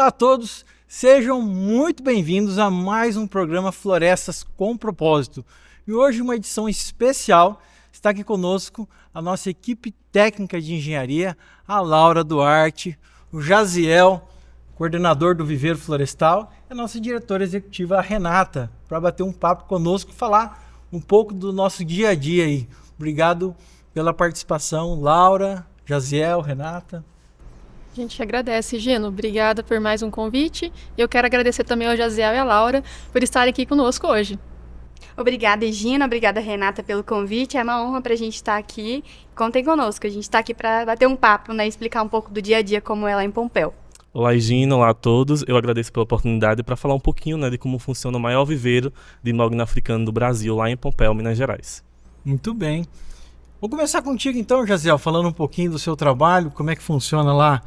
Olá a todos, sejam muito bem-vindos a mais um programa Florestas com Propósito. E hoje uma edição especial, está aqui conosco a nossa equipe técnica de engenharia, a Laura Duarte, o Jaziel, coordenador do Viveiro Florestal, e a nossa diretora executiva, a Renata, para bater um papo conosco, falar um pouco do nosso dia a dia aí. Obrigado pela participação, Laura, Jaziel, Renata. A gente agradece, Gino. Obrigada por mais um convite. Eu quero agradecer também ao Jaziel e à Laura por estarem aqui conosco hoje. Obrigada, Gina. Obrigada, Renata, pelo convite. É uma honra para a gente estar aqui. Contem conosco. A gente está aqui para bater um papo, né? Explicar um pouco do dia a dia como é lá em Pompéu. Olá, Gina. Olá a todos. Eu agradeço pela oportunidade para falar um pouquinho, né, de como funciona o maior viveiro de mogno africano do Brasil, lá em Pompéu, Minas Gerais. Muito bem. Vou começar contigo então, Jaziel, falando um pouquinho do seu trabalho, como é que funciona lá.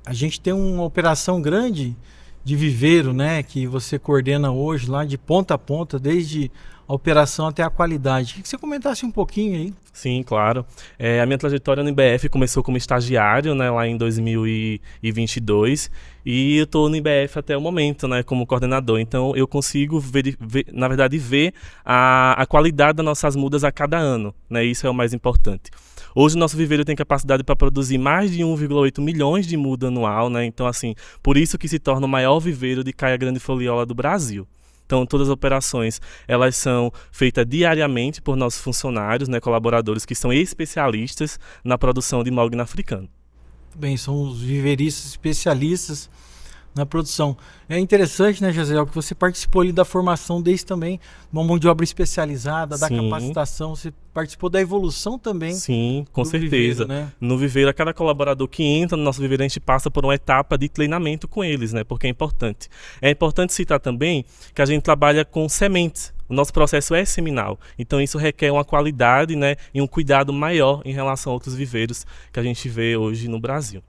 A gente tem uma operação grande de viveiro, né, que você coordena hoje lá de ponta a ponta, desde a operação até a qualidade. Queria que você comentasse um pouquinho aí. Sim, claro. A minha trajetória no IBF começou como estagiário, né, lá em 2022, e eu estou no IBF até o momento, né, como coordenador. Então eu consigo ver a qualidade das nossas mudas a cada ano, né, isso é o mais importante. Hoje o nosso viveiro tem capacidade para produzir mais de 1,8 milhões de muda anual, né? Então, assim, por isso que se torna o maior viveiro de caia grande foliola do Brasil. Então, todas as operações, elas são feitas diariamente por nossos funcionários, né, colaboradores que são especialistas na produção de mogno africano. Bem, são os viveiristas especialistas na produção. É interessante, né, Jaziel, que você participou ali da formação desde também uma mão de obra especializada, da capacitação, você participou da evolução também. Sim, com certeza. Viveiro, né? No viveiro, a cada colaborador que entra no nosso viveiro, a gente passa por uma etapa de treinamento com eles, né, porque é importante. É importante citar também que a gente trabalha com sementes. O nosso processo é seminal, então isso requer uma qualidade, né, e um cuidado maior em relação a outros viveiros que a gente vê hoje no Brasil.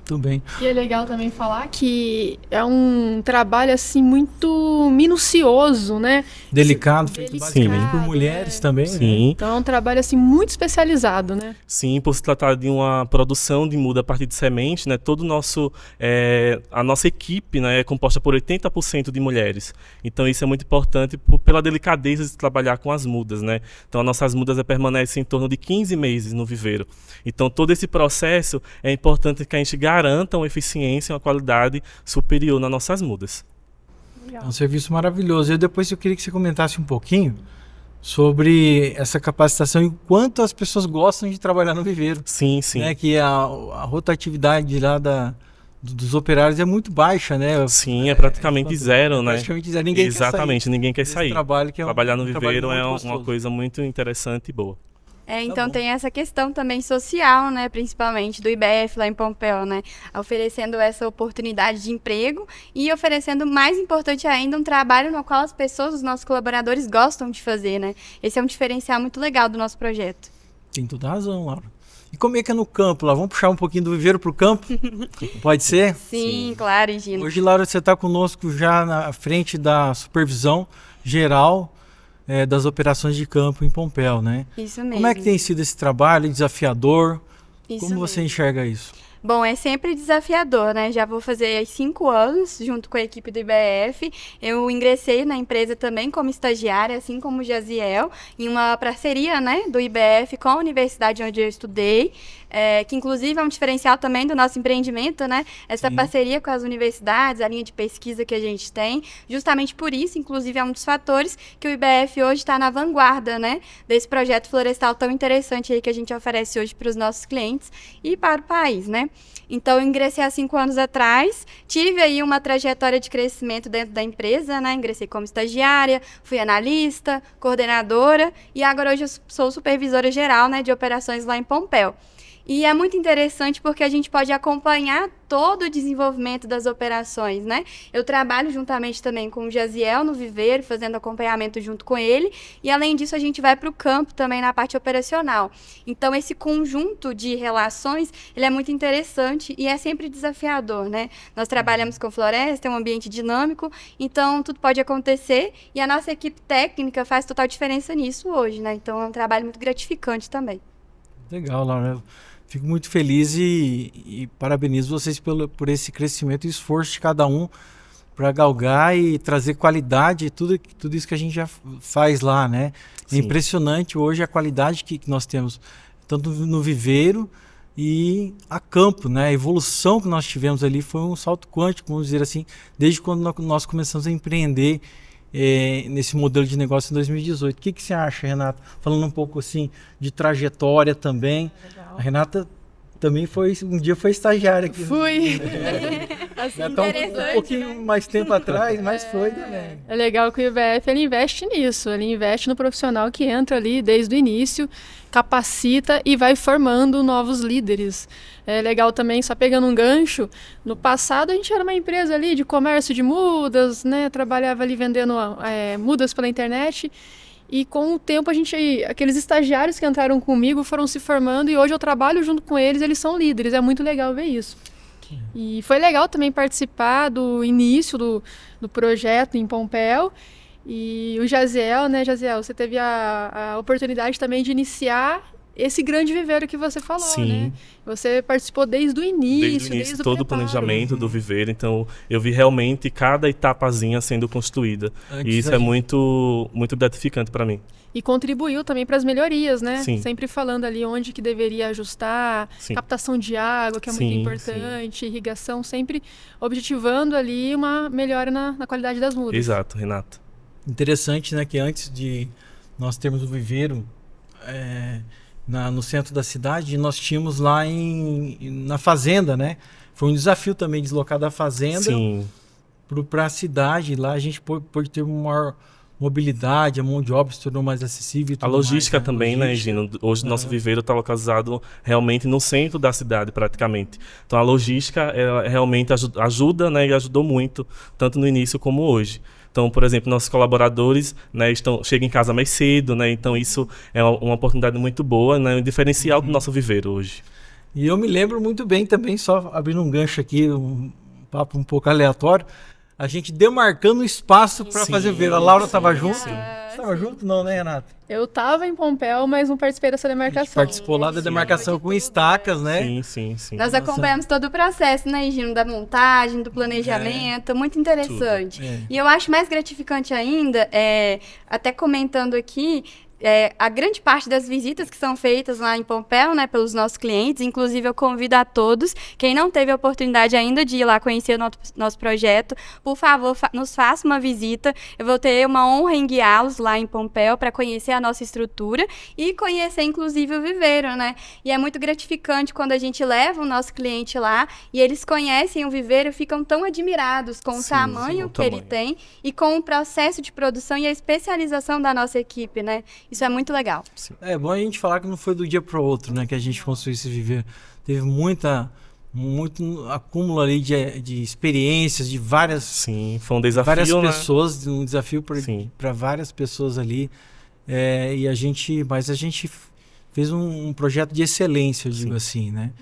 Tudo bem. E é legal também falar que é um trabalho assim muito minucioso, né? Delicado, feito basicamente por mulheres também. Sim. Né? Então é um trabalho assim muito especializado, né? Sim, por se tratar de uma produção de muda a partir de semente, né? Todo o nosso, a nossa equipe, né, é composta por 80% de mulheres. Então isso é muito importante pela delicadeza de trabalhar com as mudas, né? Então as nossas mudas permanecem em torno de 15 meses no viveiro. Então todo esse processo é importante que a gente garanta uma eficiência e uma qualidade superior nas nossas mudas. É um serviço maravilhoso. E depois eu queria que você comentasse um pouquinho sobre essa capacitação e o quanto as pessoas gostam de trabalhar no viveiro. Sim, sim. Né? Que a rotatividade lá dos operários é muito baixa, né? Sim, é praticamente zero, né? Praticamente zero. Ninguém Exatamente, quer sair. ninguém quer sair. Trabalhar no viveiro é uma coisa muito interessante e boa. Então tem essa questão também social, né, principalmente do IBF lá em Pompéu, né, oferecendo essa oportunidade de emprego e oferecendo, mais importante ainda, um trabalho no qual as pessoas, os nossos colaboradores gostam de fazer, né. Esse é um diferencial muito legal do nosso projeto. Tem toda a razão, Laura. E como é que é no campo lá? Vamos puxar um pouquinho do viveiro para o campo? Pode ser? Sim, claro, Gina. Hoje, Laura, você está conosco já na frente da supervisão geral das operações de campo em Pompéu, né? Isso mesmo. Como é que tem sido esse trabalho desafiador? Isso Como você enxerga isso? Bom, é sempre desafiador, né? Já vou fazer 5 anos junto com a equipe do IBF. Eu ingressei na empresa também como estagiária, assim como o Jaziel, em uma parceria, né, do IBF com a universidade onde eu estudei, que inclusive é um diferencial também do nosso empreendimento, né? Essa parceria com as universidades, a linha de pesquisa que a gente tem. Justamente por isso, inclusive, é um dos fatores que o IBF hoje está na vanguarda, né, desse projeto florestal tão interessante aí que a gente oferece hoje para os nossos clientes e para o país, né? Então, eu ingressei há 5 anos atrás, tive aí uma trajetória de crescimento dentro da empresa, né? Ingressei como estagiária, fui analista, coordenadora e agora hoje eu sou supervisora geral, né, de operações lá em Pompéu. E é muito interessante porque a gente pode acompanhar todo o desenvolvimento das operações, né? Eu trabalho juntamente também com o Jaziel no viveiro, fazendo acompanhamento junto com ele, e além disso a gente vai para o campo também na parte operacional. Então esse conjunto de relações, ele é muito interessante e é sempre desafiador, né? Nós trabalhamos com floresta, é um ambiente dinâmico, então tudo pode acontecer e a nossa equipe técnica faz total diferença nisso hoje, né? Então é um trabalho muito gratificante também. Legal, Laura. Fico muito feliz e parabenizo vocês por esse crescimento e esforço de cada um para galgar e trazer qualidade, tudo isso que a gente já faz lá, né? É Sim. impressionante hoje a qualidade que nós temos, tanto no viveiro e a campo, né? A evolução que nós tivemos ali foi um salto quântico, vamos dizer assim, desde quando nós começamos a empreender nesse modelo de negócio em 2018. O que você acha, Renata? Falando um pouco assim de trajetória também. Legal. A Renata também um dia foi estagiária aqui. Fui. Assim, Até um pouquinho né? mais tempo atrás, mas foi também. É legal que o IBF ele investe nisso, ele investe no profissional que entra ali desde o início, capacita e vai formando novos líderes. É legal também, só pegando um gancho, no passado a gente era uma empresa ali de comércio de mudas, né? Trabalhava ali vendendo mudas pela internet. E com o tempo aqueles estagiários que entraram comigo foram se formando e hoje eu trabalho junto com eles, eles são líderes, é muito legal ver isso. E foi legal também participar do início do projeto em Pompéu. E o Jaziel, né, Jaziel, você teve a oportunidade também de iniciar esse grande viveiro que você falou, Sim. né? Você participou desde o início, Desde o todo o preparo. planejamento do viveiro, então eu vi realmente cada etapazinha sendo construída. Antes E isso da é gente- muito, muito gratificante para mim. E contribuiu também para as melhorias, né? Sim. Sempre falando ali onde que deveria ajustar, Sim. captação de água, que é muito Sim, importante, irrigação, sempre objetivando ali uma melhora na qualidade das mudas. Exato, Renata. Interessante, né, que antes de nós termos o viveiro no centro da cidade, nós tínhamos lá na fazenda, né? Foi um desafio também deslocar da fazenda Sim, para a cidade. Lá a gente pôde ter uma maior mobilidade, a mão de obra se tornou mais acessível. E a tudo logística mais, também, né, Logística. Gino? Hoje o nosso viveiro está localizado realmente no centro da cidade, praticamente. Então a logística ela realmente ajuda, né, e ajudou muito, tanto no início como hoje. Então, por exemplo, nossos colaboradores, né, chegam em casa mais cedo, né? Então isso é uma oportunidade muito boa, né, um diferencial do nosso viveiro hoje. E eu me lembro muito bem também, só abrindo um gancho aqui, um papo um pouco aleatório, a gente demarcando o espaço para Sim, fazer o viveiro. A Laura sim, estava junto? sim. Você estava junto? Não, né, Renata? Eu estava em Pompéu, mas não participei dessa A gente demarcação. participou lá da demarcação com estacas, né? Sim, sim, sim. Nós acompanhamos todo o processo, né, Gino? Da montagem, do planejamento, muito interessante. É. E eu acho mais gratificante ainda, até comentando aqui, a grande parte das visitas que são feitas lá em Pompéu, né, pelos nossos clientes, inclusive eu convido a todos, quem não teve a oportunidade ainda de ir lá conhecer o nosso projeto, por favor, nos faça uma visita. Eu vou ter uma honra em guiá-los lá em Pompéu para conhecer a nossa estrutura e conhecer, inclusive, o viveiro, né? E é muito gratificante quando a gente leva o nosso cliente lá e eles conhecem o viveiro e ficam tão admirados com o Sim, tamanho o que ele tem e com o processo de produção e a especialização da nossa equipe, né? Isso é muito legal. É bom a gente falar que não foi do dia para o outro, né, que a gente construiu esse viver. Teve muito acúmulo ali de experiências de várias Sim, foi um desafio, várias né? pessoas, um desafio Sim. para várias pessoas ali. Mas a gente fez um projeto de excelência, eu digo assim, né?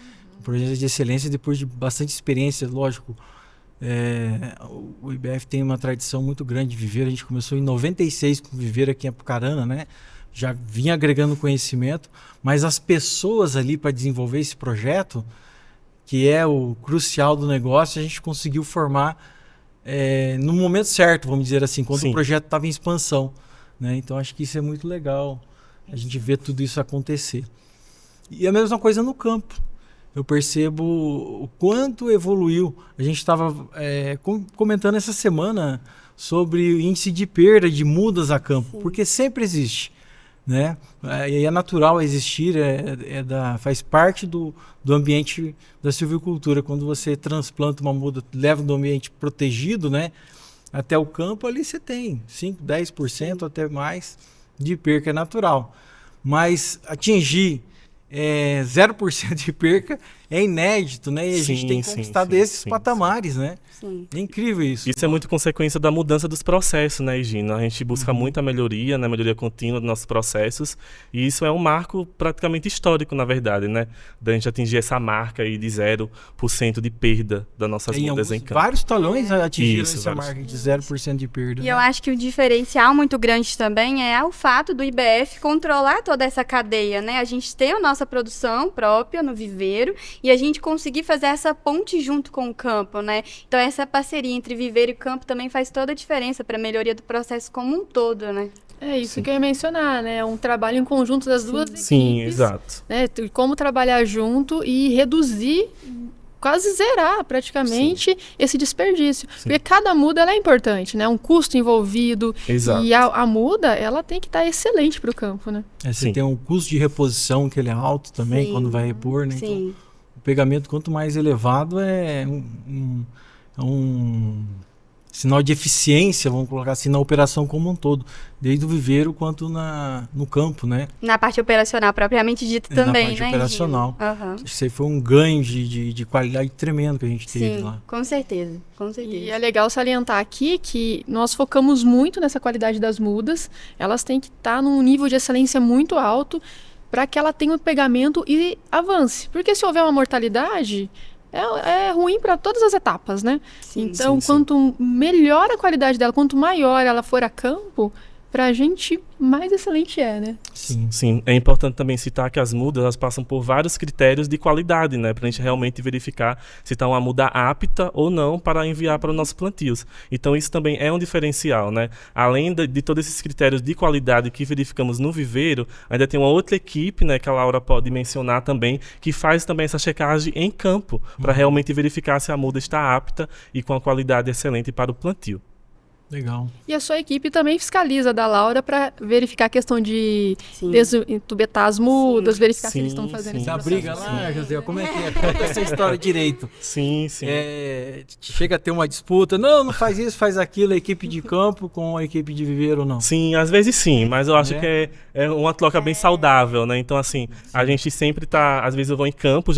Um projeto de excelência depois de bastante experiência, lógico. O IBF tem uma tradição muito grande de viver. A gente começou em 96 com viver aqui em Apucarana, né? Já vinha agregando conhecimento, mas as pessoas ali para desenvolver esse projeto, que é o crucial do negócio, a gente conseguiu formar no momento certo, vamos dizer assim, quando Sim. o projeto estava em expansão, né? Então acho que isso é muito legal, a gente vê tudo isso acontecer. E a mesma coisa no campo. Eu percebo o quanto evoluiu. A gente estava comentando essa semana sobre o índice de perda de mudas a campo, porque sempre existe, né? E é natural existir, faz parte do ambiente da silvicultura. Quando você transplanta uma muda, leva do ambiente protegido, né, até o campo, ali você tem 5, 10% até mais de perca, é natural. Mas atingir 0% de perca é inédito, né? E a gente tem conquistado esses patamares, né? Sim. É incrível isso. Isso é muito consequência da mudança dos processos, né, Gina? A gente busca muita melhoria, né, melhoria contínua dos nossos processos, e isso é um marco praticamente histórico, na verdade, né, da gente atingir essa marca aí de 0% de perda das nossas mudas em campo. Vários talões atingiram Isso, essa marca de 0% de perda. E eu acho que o diferencial muito grande também é o fato do IBF controlar toda essa cadeia, né? A gente tem a nossa produção própria no viveiro e a gente conseguir fazer essa ponte junto com o campo, né? Então essa parceria entre viveiro e campo também faz toda a diferença para a melhoria do processo como um todo, né? É isso que eu ia mencionar, né? Um trabalho em conjunto das duas equipes. Sim, exato. Né? Como trabalhar junto e reduzir, quase zerar praticamente esse desperdício. Porque cada muda ela é importante, né? Um custo envolvido. Exato. E a muda, ela tem que estar excelente para o campo, né? Você tem um custo de reposição que ele é alto também, quando vai repor, né? Sim. Então, o pegamento, quanto mais elevado, é um sinal de eficiência, vamos colocar assim, na operação como um todo, desde o viveiro quanto no campo, né? Na parte operacional propriamente dita também, na parte né? operacional. Uhum. Acho que isso aí foi um ganho de qualidade tremendo que a gente teve lá. Com certeza, com certeza. E é legal salientar aqui que nós focamos muito nessa qualidade das mudas. Elas têm que estar num nível de excelência muito alto para que ela tenha um pegamento e avance. Porque se houver uma mortalidade, é ruim para todas as etapas, né? Sim, então, quanto melhor a qualidade dela, quanto maior ela for a campo, pra gente, mais excelente é, né? Sim. É importante também citar que as mudas, elas passam por vários critérios de qualidade, né? Pra gente realmente verificar se está uma muda apta ou não para enviar para os nossos plantios. Então, isso também é um diferencial, né? Além de todos esses critérios de qualidade que verificamos no viveiro, ainda tem uma outra equipe, né? Que a Laura pode mencionar também, que faz também essa checagem em campo, para realmente verificar se a muda está apta e com a qualidade excelente para o plantio. Legal. E a sua equipe também fiscaliza da Laura para verificar a questão de desentubetar as mudas, verificar se eles estão fazendo esse A processo. briga lá, José, como é que é? Conta essa história direito. Sim. Chega a ter uma disputa, não faz isso, faz aquilo, a equipe de campo com a equipe de viveiro ou não? Sim, às vezes sim, mas eu acho que é uma troca bem saudável, né? Então, assim, a gente sempre tá, às vezes eu vou em campo,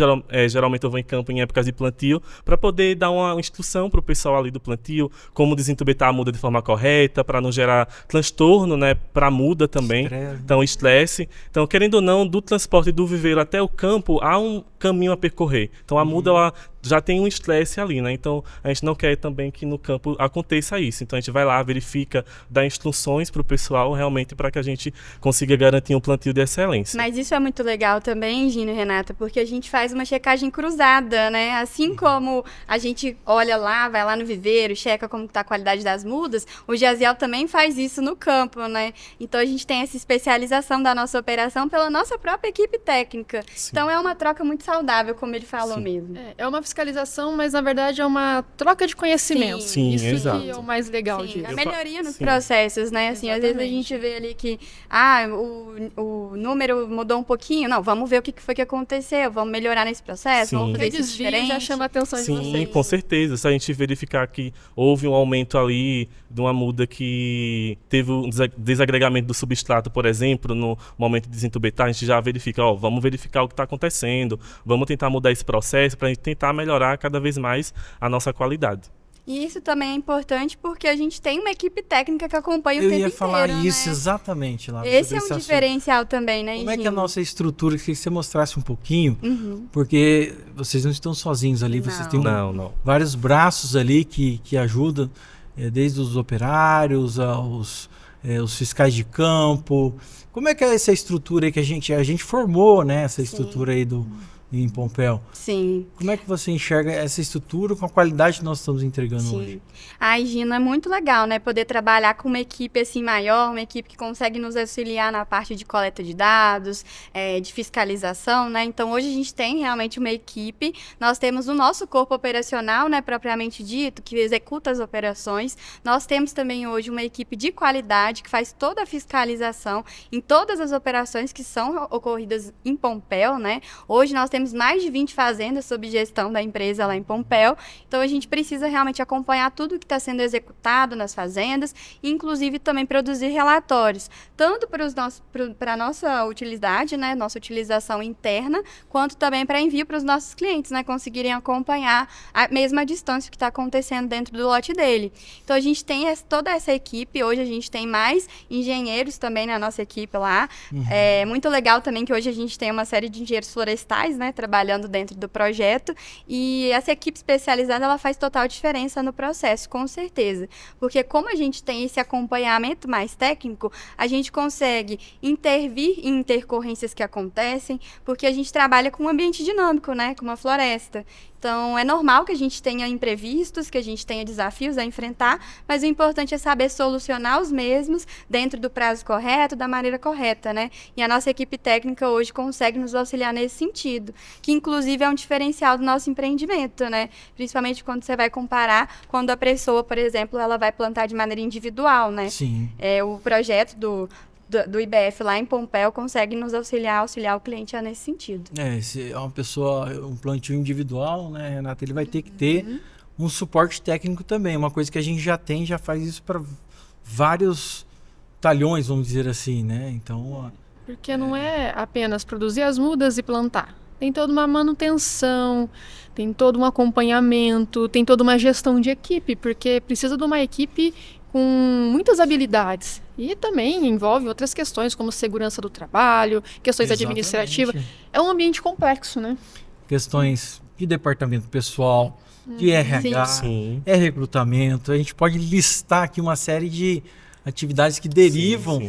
geralmente eu vou em campo em épocas de plantio, para poder dar uma instrução para o pessoal ali do plantio, como desentubetar a muda de forma correta, para não gerar transtorno, né, para a muda também. Então, estresse. Então, querendo ou não, do transporte do viveiro até o campo, há um caminho a percorrer. Então, a muda, ela já tem um estresse ali, né? Então, a gente não quer também que no campo aconteça isso. Então, a gente vai lá, verifica, dá instruções para o pessoal, realmente, para que a gente consiga garantir um plantio de excelência. Mas isso é muito legal também, Gino e Renata, porque a gente faz uma checagem cruzada, né? Assim como a gente olha lá, vai lá no viveiro, checa como está a qualidade das mudas, o Jaziel também faz isso no campo, né? Então, a gente tem essa especialização da nossa operação pela nossa própria equipe técnica. Sim. Então, é uma troca muito saudável, como ele falou mesmo. É uma fiscalização, mas na verdade é uma troca de conhecimento. Sim, isso exato. que é o mais legal disso. A melhoria nos processos, né? Assim, às vezes a gente vê ali que o número mudou um pouquinho. Não, vamos ver o que foi que aconteceu, vamos melhorar nesse processo, vamos fazer isso diferente. Já chama a atenção de vocês. Sim, com certeza. Se a gente verificar que houve um aumento ali de uma muda que teve um desagregamento do substrato, por exemplo, no momento de desentubetar, a gente já verifica, vamos verificar o que está acontecendo, vamos tentar mudar esse processo para a gente tentar melhorar cada vez mais a nossa qualidade. E isso também é importante porque a gente tem uma equipe técnica que acompanha o tempo inteiro. Eu ia falar isso né? exatamente lá. Esse é um diferencial também, né, Como é que é a nossa estrutura? Queria que você mostrasse um pouquinho, porque vocês não estão sozinhos ali, vocês têm vários braços ali que ajudam, desde os operários os fiscais de campo. Como é que é essa estrutura aí que a gente formou, né? Essa estrutura aí em Pompéu. Sim. Como é que você enxerga essa estrutura com a qualidade que nós estamos entregando hoje? Ai, Gina, é muito legal, né? Poder trabalhar com uma equipe assim maior, uma equipe que consegue nos auxiliar na parte de coleta de dados, de fiscalização, né? Então, hoje a gente tem realmente uma equipe. Nós temos o nosso corpo operacional, né? Propriamente dito, que executa as operações. Nós temos também hoje uma equipe de qualidade que faz toda a fiscalização em todas as operações que são ocorridas em Pompéu, né? Hoje nós temos temos mais de 20 fazendas sob gestão da empresa lá em Pompéu, então a gente precisa realmente acompanhar tudo que está sendo executado nas fazendas, e inclusive também produzir relatórios, tanto para a nossa utilidade, né, nossa utilização interna, quanto também para envio para os nossos clientes, né, conseguirem acompanhar a mesma distância que está acontecendo dentro do lote dele. Então a gente tem toda essa equipe, hoje a gente tem mais engenheiros também na nossa equipe lá. É muito legal também que hoje a gente tem uma série de engenheiros florestais, né, trabalhando dentro do projeto, e essa equipe especializada, ela faz total diferença no processo, com certeza, porque como a gente tem esse acompanhamento mais técnico, a gente consegue intervir em intercorrências que acontecem, porque a gente trabalha com um ambiente dinâmico, né, com uma floresta. Então, é normal que a gente tenha imprevistos, que a gente tenha desafios a enfrentar, mas o importante é saber solucionar os mesmos dentro do prazo correto, da maneira correta, né? E a nossa equipe técnica hoje consegue nos auxiliar nesse sentido, que inclusive é um diferencial do nosso empreendimento, né? Principalmente quando você vai comparar quando a pessoa, por exemplo, ela vai plantar de maneira individual, né? Sim. O projeto do IBF lá em Pompéu consegue nos auxiliar o cliente nesse sentido. Se é uma pessoa, um plantio individual, né, Renata, ele vai ter que ter um suporte técnico também, uma coisa que a gente já faz isso para vários talhões, vamos dizer assim, né? Então, porque não é apenas produzir as mudas e plantar. Tem toda uma manutenção, tem todo um acompanhamento, tem toda uma gestão de equipe, porque precisa de uma equipe com muitas habilidades. E também envolve outras questões, como segurança do trabalho, questões administrativas. É um ambiente complexo, né? Questões de departamento pessoal, de RH, Sim. recrutamento. A gente pode listar aqui uma série de atividades que derivam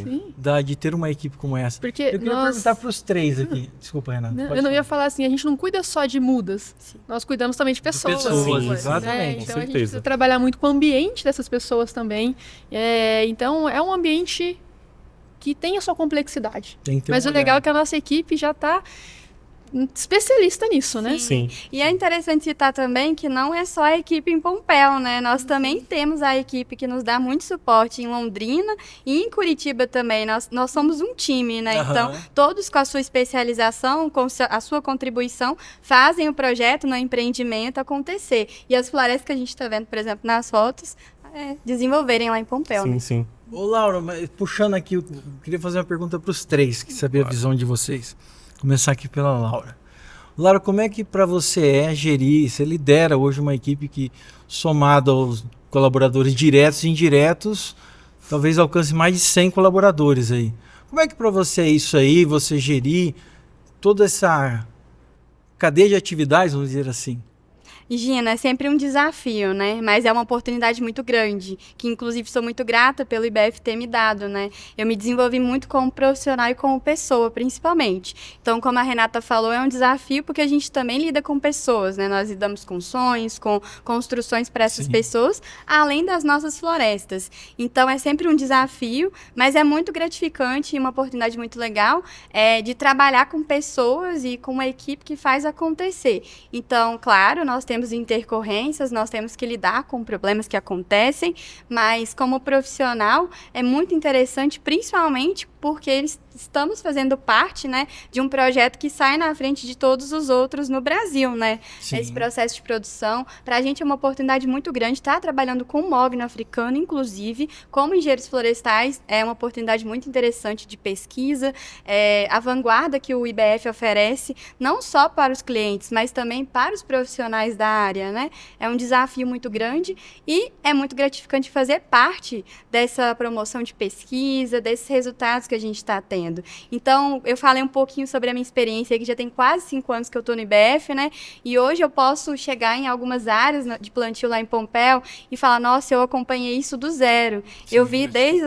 de ter uma equipe como essa. Porque eu queria perguntar para os três aqui. Desculpa, Renata. Eu não ia falar assim, a gente não cuida só de mudas. Nós cuidamos também de pessoas. Exatamente. Então a gente precisa trabalhar muito com o ambiente dessas pessoas também. Então é um ambiente que tem a sua complexidade. Mas o legal é que a nossa equipe já está especialista nisso, né? Sim. E é interessante citar também que não é só a equipe em Pompéu, né? Nós também temos a equipe que nos dá muito suporte em Londrina e em Curitiba também. Nós somos um time, né? Então, todos com a sua especialização, com a sua contribuição, fazem o projeto no empreendimento acontecer. E as florestas que a gente está vendo, por exemplo, nas fotos, desenvolverem lá em Pompéu. Sim, né? sim. Ô, Laura, puxando aqui, eu queria fazer uma pergunta para os três, que saber a visão de vocês. Começar aqui pela Laura. Laura, como é que para você gerir, você lidera hoje uma equipe que, somado aos colaboradores diretos e indiretos, talvez alcance mais de 100 colaboradores aí. Como é que para você é isso aí, você gerir toda essa cadeia de atividades, vamos dizer assim? Gina, é sempre um desafio, né? Mas é uma oportunidade muito grande, que inclusive sou muito grata pelo IBF ter me dado, né? Eu me desenvolvi muito como profissional e como pessoa, principalmente. Então, como a Renata falou, é um desafio porque a gente também lida com pessoas, né? Nós lidamos com sonhos, com construções para essas pessoas, além das nossas florestas. Então, é sempre um desafio, mas é muito gratificante e uma oportunidade muito legal de trabalhar com pessoas e com uma equipe que faz acontecer. Então, claro, nós temos intercorrências, nós temos que lidar com problemas que acontecem, mas como profissional é muito interessante, principalmente porque estamos fazendo parte, né, de um projeto que sai na frente de todos os outros no Brasil, né? Esse processo de produção, para a gente é uma oportunidade muito grande estar trabalhando com o mogno africano, inclusive, como engenheiros florestais, é uma oportunidade muito interessante de pesquisa, a vanguarda que o IBF oferece, não só para os clientes, mas também para os profissionais da área, né? É um desafio muito grande e é muito gratificante fazer parte dessa promoção de pesquisa, desses resultados que a gente está tendo. Então, eu falei um pouquinho sobre a minha experiência, que já tem quase 5 anos que eu estou no IBF, né? E hoje eu posso chegar em algumas áreas de plantio lá em Pompéu e falar, nossa, eu acompanhei isso do zero. Eu vi desde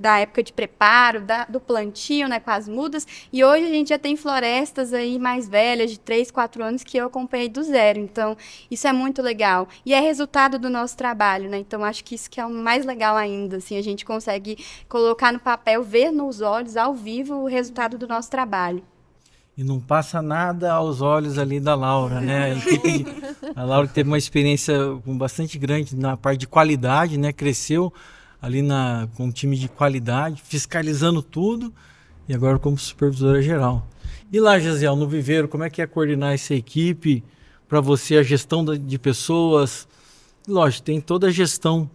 da época de preparo, do plantio, né, com as mudas, e hoje a gente já tem florestas aí mais velhas, de 3, 4 anos, que eu acompanhei do zero. Então, isso é muito legal. E é resultado do nosso trabalho, né? Então, acho que isso que é o mais legal ainda, assim, a gente consegue colocar no papel, ver nos olhos, ao vivo, o resultado do nosso trabalho. E não passa nada aos olhos ali da Laura, né? A Laura teve uma experiência bastante grande na parte de qualidade, né? Cresceu ali com um time de qualidade, fiscalizando tudo. e agora como supervisora geral. E lá, Jaziel, no Viveiro, como é que é coordenar essa equipe? Para você, a gestão de pessoas? Lógico, tem toda a gestão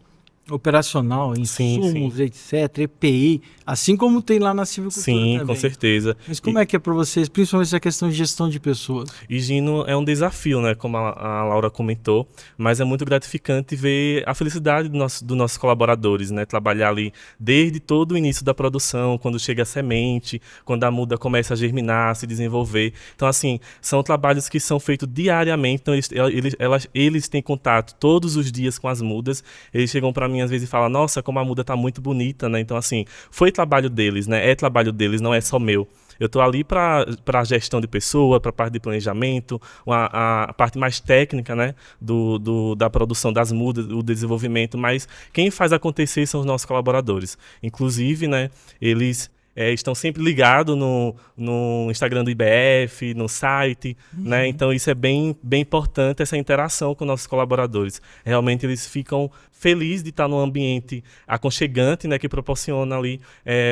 operacional, insumos, etc, EPI, assim como tem lá na Silvicultura Sim, também. com certeza. Mas como é que é para vocês, principalmente essa questão de gestão de pessoas? E Gino, é um desafio, né, como a Laura comentou, mas é muito gratificante ver a felicidade dos nossos colaboradores, né, trabalhar ali desde todo o início da produção, quando chega a semente, quando a muda começa a germinar, a se desenvolver. Então, assim, são trabalhos que são feitos diariamente, então eles têm contato todos os dias com as mudas, eles chegam para mim às vezes e falam, nossa, como a muda tá muito bonita, né, então assim, foi trabalho deles, né, é trabalho deles, não é só meu. Eu estou ali para a gestão de pessoa, para a parte de planejamento, a parte mais técnica, né, da produção das mudas, o desenvolvimento, mas quem faz acontecer são os nossos colaboradores. Inclusive, né, eles estão sempre ligados no Instagram do IBF, no site, né? Então isso é bem importante, essa interação com nossos colaboradores. Realmente eles ficam felizes de estar num ambiente aconchegante, né, que proporciona ali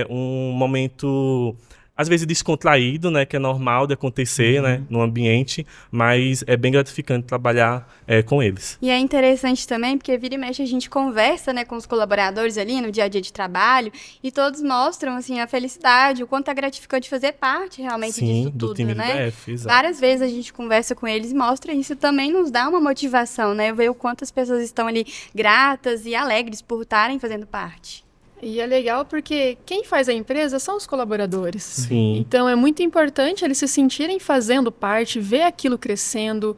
um momento às vezes descontraído, né, que é normal de acontecer, né, no ambiente, mas é bem gratificante trabalhar com eles. E é interessante também, porque vira e mexe a gente conversa, né, com os colaboradores ali no dia a dia de trabalho, e todos mostram, assim, a felicidade, o quanto é gratificante fazer parte realmente disso do tudo, time né? do IBF, exato. Várias vezes a gente conversa com eles e mostra isso, também nos dá uma motivação, né, ver o quanto as pessoas estão ali gratas e alegres por estarem fazendo parte. E é legal porque quem faz a empresa são os colaboradores. Sim. Então é muito importante eles se sentirem fazendo parte, ver aquilo crescendo,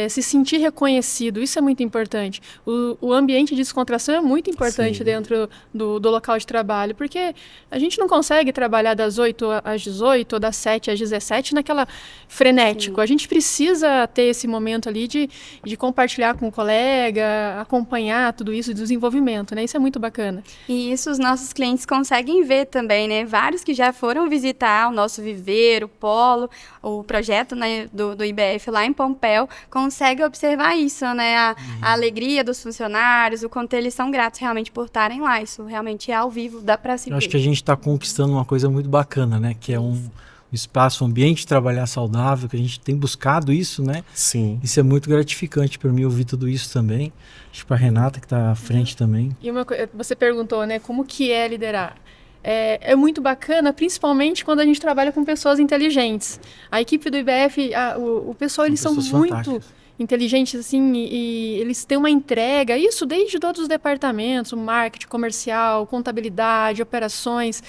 se sentir reconhecido. Isso é muito importante. O ambiente de descontração é muito importante dentro do local de trabalho, porque a gente não consegue trabalhar das 8 às 18 ou das 7 às 17 naquela frenético. Sim. A gente precisa ter esse momento ali de compartilhar com o colega, acompanhar tudo isso, desenvolvimento, né? Isso é muito bacana. E isso os nossos clientes conseguem ver também, né? Vários que já foram visitar o nosso viveiro, o polo, o projeto, né, do IBF lá em Pompéu, conseguem observar isso, né? A alegria dos funcionários, o quanto eles são gratos realmente por estarem lá. Isso realmente é ao vivo, dá para se ver. Eu acho que a gente está conquistando uma coisa muito bacana, né? Que é um espaço, um ambiente de trabalhar saudável, que a gente tem buscado isso, né? Sim. Isso é muito gratificante para mim ouvir tudo isso também. Acho que para a Renata, que está à frente também. E você perguntou, né, como que é liderar? É muito bacana, principalmente quando a gente trabalha com pessoas inteligentes. A equipe do IBF, o pessoal, eles são muito inteligentes, assim, e eles têm uma entrega, isso desde todos os departamentos, o marketing, comercial, contabilidade, operações.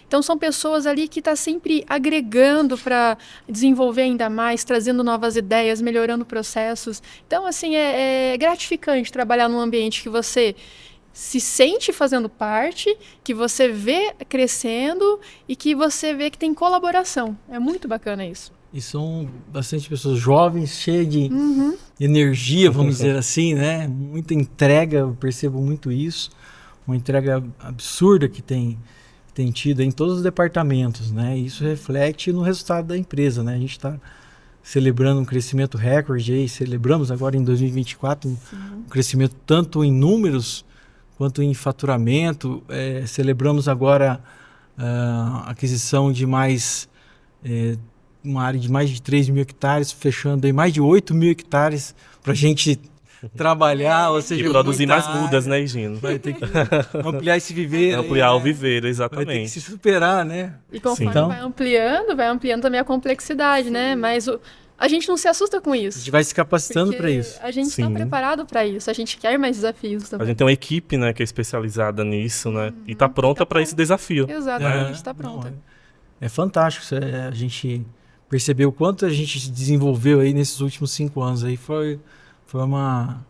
Então, são pessoas ali que estão sempre agregando para desenvolver ainda mais, trazendo novas ideias, melhorando processos. Então, assim, é gratificante trabalhar num ambiente que você se sente fazendo parte, que você vê crescendo e que você vê que tem colaboração. É muito bacana isso. E são bastante pessoas jovens, cheias de energia, vamos dizer assim, né? Muita entrega, eu percebo muito isso. Uma entrega absurda que tem tido em todos os departamentos, né? Isso reflete no resultado da empresa, né? A gente está celebrando um crescimento recorde aí, celebramos agora em 2024 um crescimento tanto em números quanto em faturamento. Celebramos agora a aquisição de mais uma área de mais de 3 mil hectares, fechando aí mais de 8 mil hectares para a gente trabalhar, ou seja, e produzir mais mudas, né, Gino? Vai ter que ampliar esse viveiro. Ampliar aí, o viveiro, exatamente. Vai ter que se superar, né? E conforme vai ampliando também a complexidade, né? Mas a gente não se assusta com isso. A gente vai se capacitando para isso. A gente está preparado para isso, a gente quer mais desafios também. A gente tem uma equipe, né, que é especializada nisso, né? E está pronta para esse desafio. Exatamente, está pronta. É fantástico, a gente percebeu o quanto a gente se desenvolveu aí nesses últimos 5 anos aí, foi uma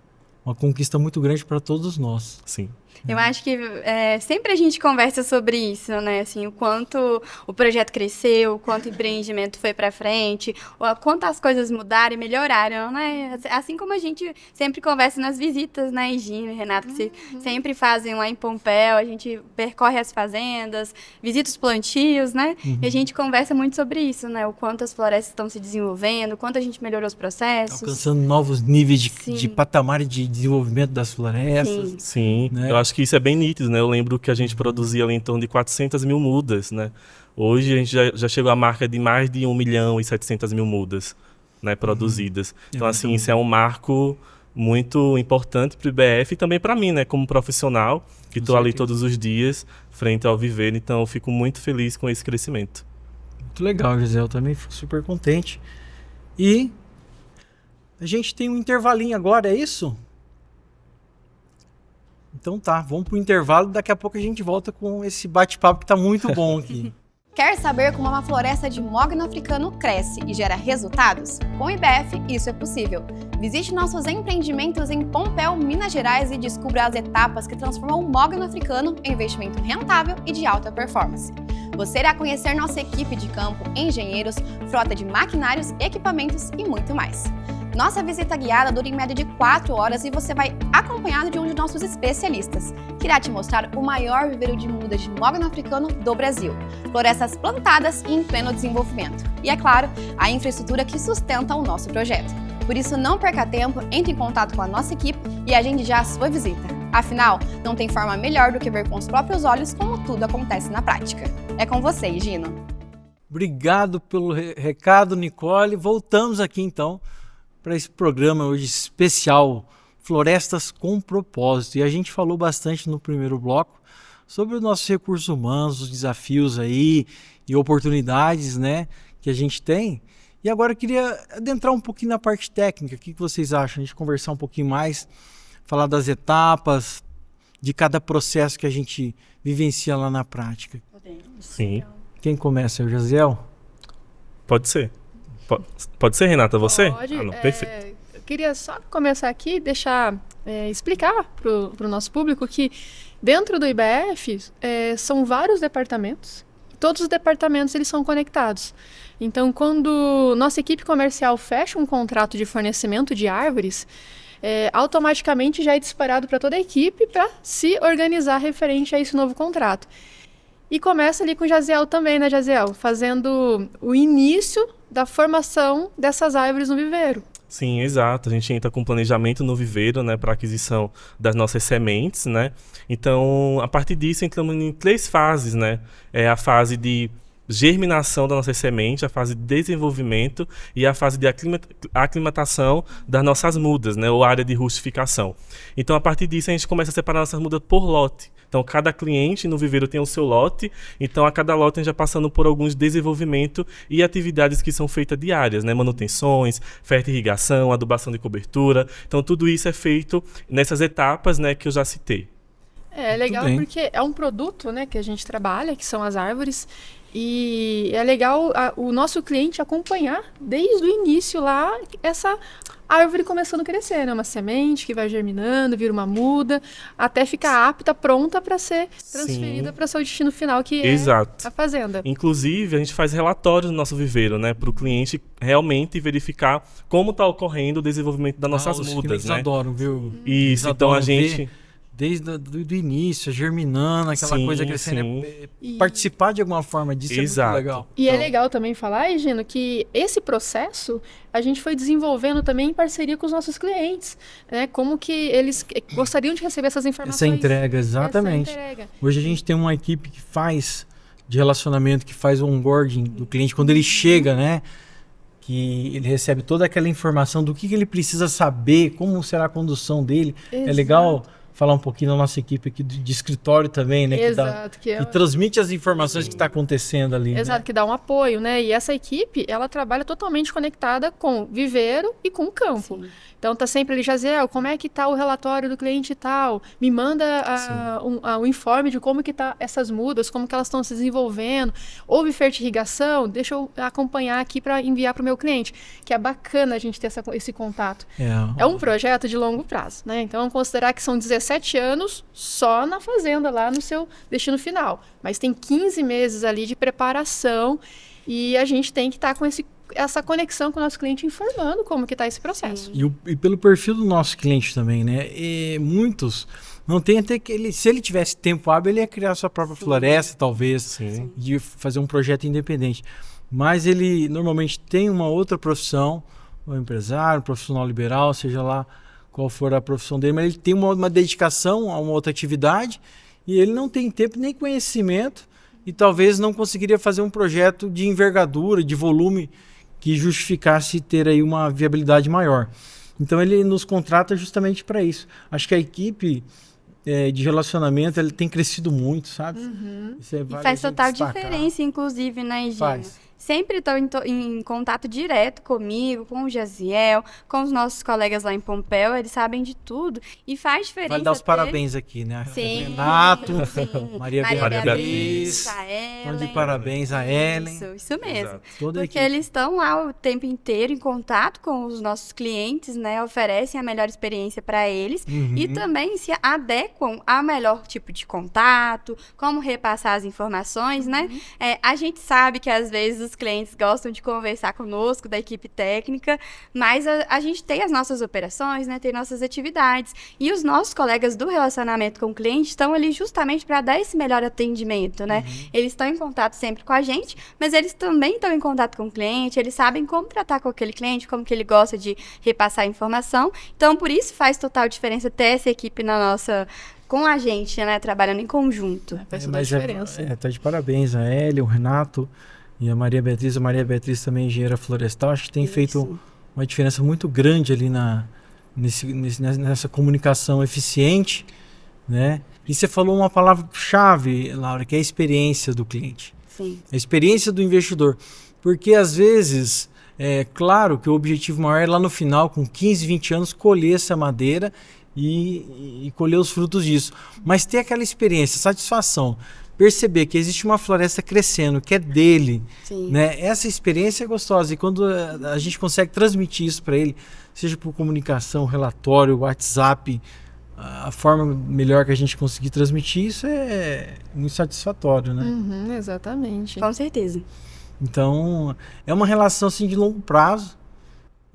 conquista muito grande para todos nós. Sim. Eu acho que sempre a gente conversa sobre isso, né? Assim, o quanto o projeto cresceu, o quanto o empreendimento foi para frente, o quanto as coisas mudaram e melhoraram, né? Assim como a gente sempre conversa nas visitas, né, Gino e Renato, que sempre fazem lá em Pompéu, a gente percorre as fazendas, visita os plantios, né? E a gente conversa muito sobre isso, né? O quanto as florestas estão se desenvolvendo, o quanto a gente melhorou os processos. Alcançando novos níveis de patamar de desenvolvimento das florestas. Sim. Né? Eu acho que isso é bem nítido, né? Eu lembro que a gente produzia ali em torno de 400 mil mudas, né? Hoje a gente já chegou à marca de mais de 1.700.000 mudas, né, produzidas. Então, assim, isso é um marco muito importante para o IBF e também para mim, né, como profissional, que estou ali todos os dias, frente ao viver. Então, eu fico muito feliz com esse crescimento. Muito legal, Gisele. Eu também fico super contente. E a gente tem um intervalinho agora, é isso? Então tá, vamos pro intervalo. Daqui a pouco a gente volta com esse bate-papo que tá muito bom aqui. Quer saber como uma floresta de mogno africano cresce e gera resultados? Com o IBF, isso é possível. Visite nossos empreendimentos em Pompéu, Minas Gerais e descubra as etapas que transformam o mogno africano em investimento rentável e de alta performance. Você irá conhecer nossa equipe de campo, engenheiros, frota de maquinários, equipamentos e muito mais. Nossa visita guiada dura em média de 4 horas e você vai acompanhado de um de nossos especialistas, que irá te mostrar o maior viveiro de mudas de mogno africano do Brasil, florestas plantadas e em pleno desenvolvimento. E, é claro, a infraestrutura que sustenta o nosso projeto. Por isso, não perca tempo, entre em contato com a nossa equipe e agende já a sua visita. Afinal, não tem forma melhor do que ver com os próprios olhos como tudo acontece na prática. É com você, Gino. Obrigado pelo recado, Nicole. Voltamos aqui, então, para esse programa hoje especial, Florestas com Propósito. E a gente falou bastante no primeiro bloco sobre os nossos recursos humanos, os desafios aí e oportunidades, né, que a gente tem. E agora eu queria adentrar um pouquinho na parte técnica. O que vocês acham? A gente conversar um pouquinho mais, falar das etapas, de cada processo que a gente vivencia lá na prática. Sim. Quem começa? É o Jaziel? Pode ser. Pode ser, Renata, você? Pode. Não, perfeito. Eu queria só começar aqui e explicar para o nosso público que dentro do IBF são vários departamentos. Todos os departamentos eles são conectados. Então, quando nossa equipe comercial fecha um contrato de fornecimento de árvores, automaticamente já é disparado para toda a equipe para se organizar referente a esse novo contrato. E começa ali com o Jaziel também, né, Jaziel? Fazendo o início da formação dessas árvores no viveiro. Sim, exato. A gente entra com planejamento no viveiro, né, para aquisição das nossas sementes, né? Então, a partir disso, entramos em 3 fases, né? É a fase de germinação da nossa semente, a fase de desenvolvimento e a fase de aclimatação das nossas mudas, né, ou área de rustificação. Então, a partir disso, a gente começa a separar nossas mudas por lote. Então, cada cliente no viveiro tem o seu lote, então a cada lote a gente já passando por alguns desenvolvimento e atividades que são feitas diárias, né, manutenções, fertirrigação, adubação de cobertura. Então, tudo isso é feito nessas etapas, né, que eu já citei. É legal porque é um produto, né, que a gente trabalha, que são as árvores. E é legal o nosso cliente acompanhar desde o início lá essa árvore começando a crescer, né? Uma semente que vai germinando, vira uma muda, até ficar apta, pronta para ser transferida para o seu destino final, que é a fazenda. Inclusive, a gente faz relatórios no nosso viveiro, né? Para o cliente realmente verificar como está ocorrendo o desenvolvimento das nossas mudas, né? Eles adoram, viu? Isso, então a gente... Desde o início, germinando, aquela coisa crescendo. Participar de alguma forma disso é muito legal. E é legal também falar, Gino, que esse processo a gente foi desenvolvendo também em parceria com os nossos clientes, né? Como que eles gostariam de receber essas informações. Essa entrega, exatamente. Hoje a gente tem uma equipe que faz de relacionamento, que faz o onboarding do cliente quando ele chega, né? Que ele recebe toda aquela informação do que ele precisa saber, como será a condução dele. Exato. É legal falar um pouquinho da nossa equipe aqui de escritório também, né? Exato. Que transmite as informações que está acontecendo ali. Exato, né? Que dá um apoio, né? E essa equipe, ela trabalha totalmente conectada com viveiro e com campo. Sim. Então tá sempre ali, Jaziel, como é que tá o relatório do cliente e tal? Me manda o informe de como que tá essas mudas, como que elas estão se desenvolvendo. Houve fertirrigação? Deixa eu acompanhar aqui para enviar para o meu cliente. Que é bacana a gente ter esse contato. É um projeto de longo prazo, né? Então vamos considerar que são 17 anos só na fazenda, lá no seu destino final. Mas tem 15 meses ali de preparação e a gente tem que estar com essa conexão com o nosso cliente, informando como que está esse processo. E pelo perfil do nosso cliente também, né? E muitos não tem até que se ele tivesse tempo hábil, ele ia criar sua própria floresta, talvez, de fazer um projeto independente. Mas ele normalmente tem uma outra profissão, um empresário, um profissional liberal, seja lá qual for a profissão dele, mas ele tem uma dedicação a uma outra atividade e ele não tem tempo nem conhecimento e talvez não conseguiria fazer um projeto de envergadura, de volume que justificasse ter aí uma viabilidade maior. Então ele nos contrata justamente para isso. Acho que a equipe de relacionamento ele tem crescido muito, sabe? Isso E faz total diferença, inclusive, né, Gino? Faz. Sempre estão em contato direto comigo, com o Jaziel, com os nossos colegas lá em Pompéu, eles sabem de tudo e faz diferença. Vale dar os parabéns aqui, né? Sim, Renato, sim. Maria Beatriz, a Ellen. de parabéns a Ellen. Isso mesmo. Exato. Toda a Porque equipe. eles estão lá o tempo inteiro em contato com os nossos clientes, né? Oferecem a melhor experiência para eles e também se adequam ao melhor tipo de contato, como repassar as informações, né? A gente sabe que às vezes os clientes gostam de conversar conosco, da equipe técnica, mas a gente tem as nossas operações, né? Tem nossas atividades. E os nossos colegas do relacionamento com o cliente estão ali justamente para dar esse melhor atendimento, né? Eles estão em contato sempre com a gente, mas eles também estão em contato com o cliente, eles sabem como tratar com aquele cliente, como que ele gosta de repassar a informação. Então, por isso faz total diferença ter essa equipe com a gente, né? Trabalhando em conjunto. Faz toda a diferença. Tá de parabéns a Ellen, o Renato e a Maria Beatriz. A Maria Beatriz também é engenheira florestal. Acho que tem feito uma diferença muito grande ali nessa comunicação eficiente, né? E você falou uma palavra-chave, Laura, que é a experiência do cliente. Sim. A experiência do investidor. Porque, às vezes, é claro que o objetivo maior é lá no final, com 15, 20 anos, colher essa madeira e colher os frutos disso. Mas ter aquela experiência, satisfação, perceber que existe uma floresta crescendo, que é dele, né? Essa experiência é gostosa. E quando a gente consegue transmitir isso para ele, seja por comunicação, relatório, WhatsApp, a forma melhor que a gente conseguir transmitir, isso é muito satisfatório, né? Exatamente. Com certeza. Então, é uma relação assim de longo prazo,